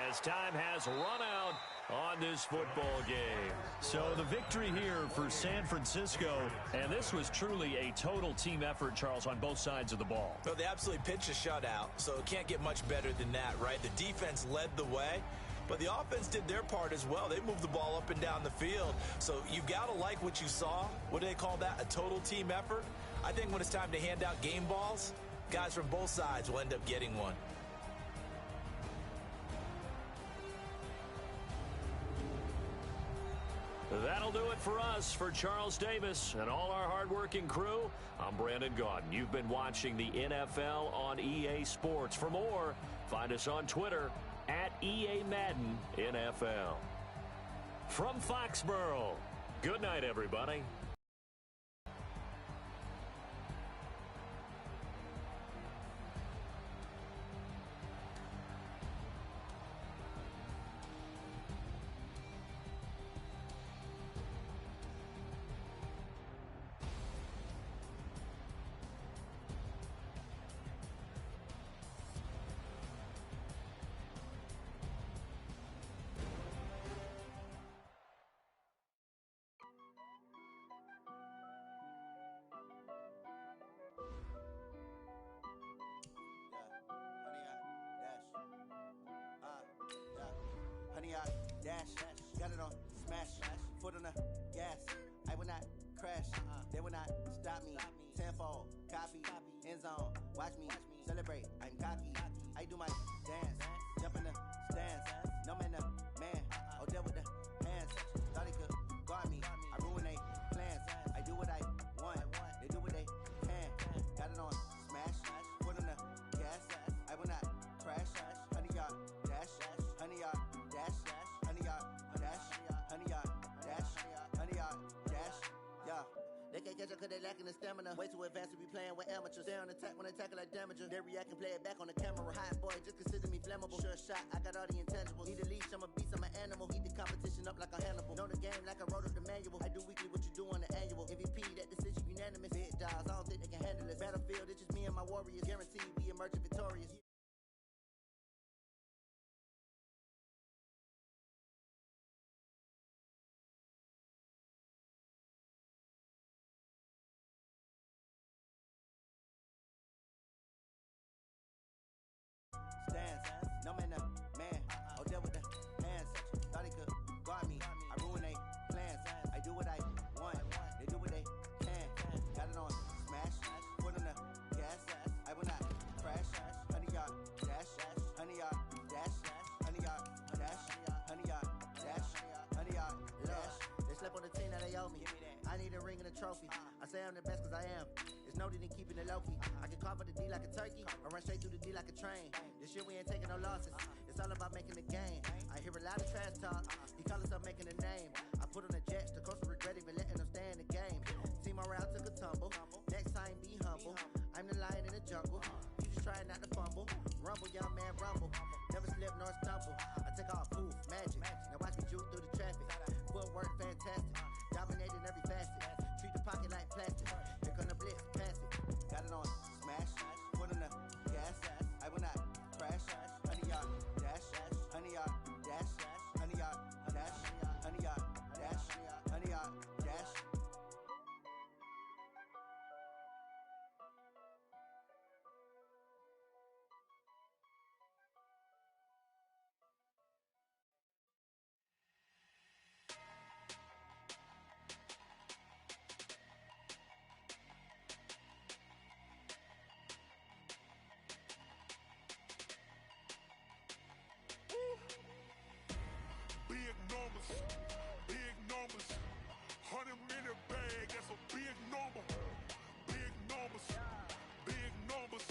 As as time has run out on this football game. So the victory here for San Francisco, and this was truly a total team effort, Charles, on both sides of the ball. Well, they absolutely pitched a shutout, so it can't get much better than that, right? The defense led the way, but the offense did their part as well. They moved the ball up and down the field, so you've got to like what you saw. What do they call that? A total team effort? I think when it's time to hand out game balls, guys from both sides will end up getting one. That'll do it for us. For Charles Davis and all our hardworking crew, I'm Brandon Gaudin. You've been watching the NFL on EA Sports. For more, find us on Twitter at EA Madden NFL. From Foxborough, good night, everybody. Honey, I dash, got it on smash, foot on the gas. I will not crash, they will not stop me. Tenfold, copy, end zone, watch me celebrate. I'm cocky, I do my dance, jump in the stands. No man, the man, oh, deal with the hands. Thought he could guard me, I ruin they plans. I do what I want, they do what they can. Got it on smash, foot on the gas. I will not crash, honey, y'all dash, honey, y'all dash, honey, y'all dash, honey, y'all dash, honey, y'all dash, yeah. They can't catch up cause they lacking the stamina. Way too advanced to be playing with amateurs. Stay on attack when they tackle like damager. They react and play it back on the camera. Hot boy, just consider me flammable. Sure shot, I got all the intangibles. Need a leash, I'm a beast, I'm an animal. Heat the competition up like a Hannibal. Know the game like I wrote up the manual. I do weekly what you do on the annual. MVP, that decision unanimous. Big dogs, I don't think they can handle this. Battlefield, it's just me and my warriors. Guaranteed we emerging victorious. Stands, no man, the man, oh, deal with the hands. Thought he could guard me, I ruin they plans. I do what I want, they do what they can. Got it on smash, foot on the gas. I will not crash, honey, y'all dash, honey, y'all dash, honey, y'all dash, honey, y'all dash, honey, y'all dash. They slept on the team that they owe me. I need a ring and a trophy. I say I'm the best cause I am. It's noted in keeping it low-key. I can carve up the D like a turkey, or run straight through the D like a train. This year we ain't taking no losses. It's all about making the game. I hear a lot of trash talk. He call us up making a name. I put on the Jets. The coach will regret even letting them stay in the game. Team morale took a tumble. Next time be humble. I'm the lion in the jungle. You just trying not to fumble. Rumble, young man, rumble. Never slip nor stumble. I take off poof, magic. Now watch me juke through the traffic. Footwork fantastic. Dominating every facet. Treat the pocket like plastic. Here come the blitz, pass it. Got it on smash, foot on the gas. I will not crash, honey, y'all dash, honey, y'all dash, honey, y'all dash, honey, y'all dash, honey, y'all dash. Big numbers, 100 minute bag, that's a big number. Big numbers,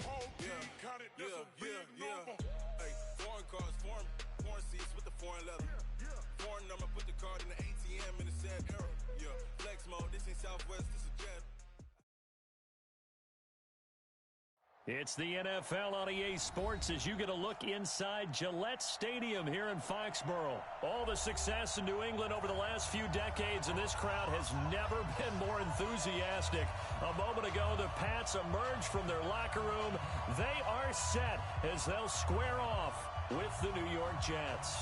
whole team counted, that's a big number. Hey, foreign cars, foreign seats with the foreign leather. Foreign number, put the card in the ATM in the sad era. Yeah, flex mode, this ain't Southwest, this is Jet. It's the NFL on EA Sports as you get a look inside Gillette Stadium here in Foxborough. All the success in New England over the last few decades, and this crowd has never been more enthusiastic. A moment ago, the Pats emerged from their locker room. They are set as they'll square off with the New York Jets.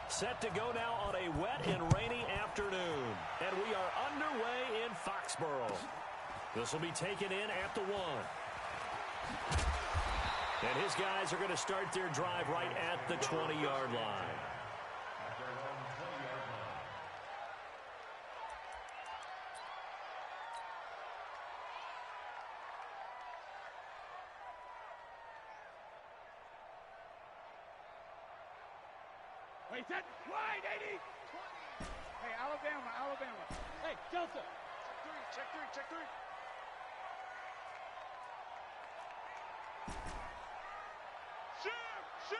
Set to go now on a wet and rainy afternoon. And we are underway in Foxborough. This will be taken in at the 1. And his guys are going to start their drive right at the 20-yard line. Wait, set, wide, 80. Hey, Alabama. Hey, Delta. Check three. Shoot.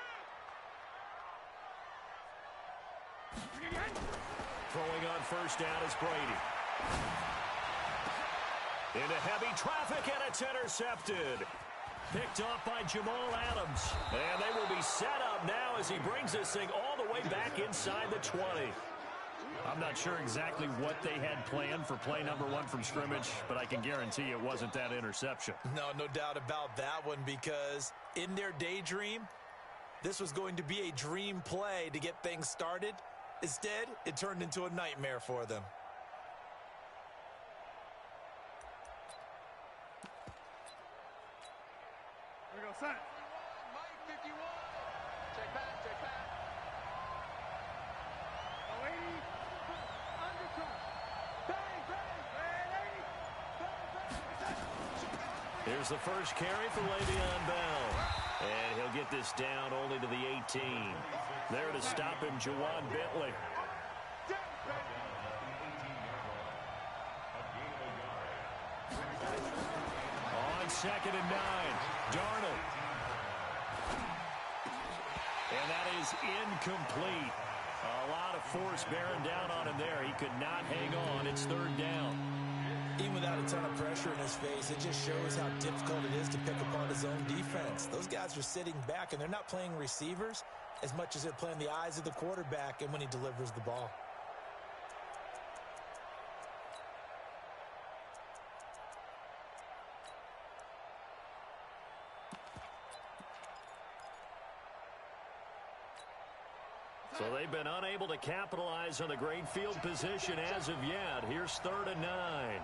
Throwing on first down is Brady. Into heavy traffic, and it's intercepted. Picked off by Jamal Adams. And they will be set up now as he brings this thing all the way back inside the 20. I'm not sure exactly what they had planned for play number 1 from scrimmage, but I can guarantee it wasn't that interception. No doubt about that one, because in their daydream, this was going to be a dream play to get things started. Instead, it turned into a nightmare for them. Here we go, son. Mike 51. Check back. 80. Undercut. Bang. Here's the first carry for Le'Veon Bell. And he'll get this down only to the 18. There to stop him, Juwan Bentley. On 2nd and 9, Darnold. And that is incomplete. A lot of force bearing down on him there. He could not hang on. It's 3rd down. Even without a ton of pressure in his face, it just shows how difficult it is to pick apart his own defense. Those guys are sitting back, and they're not playing receivers as much as they're playing the eyes of the quarterback and when he delivers the ball. So they've been unable to capitalize on the great field position as of yet. Here's 3rd and 9.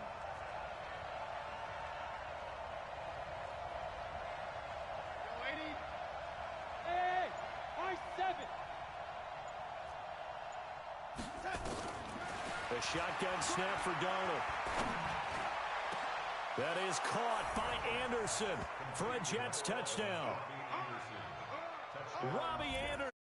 Hey, I-7. The shotgun snap for Darnold. That is caught by Anderson for a Jets touchdown. Robbie Anderson.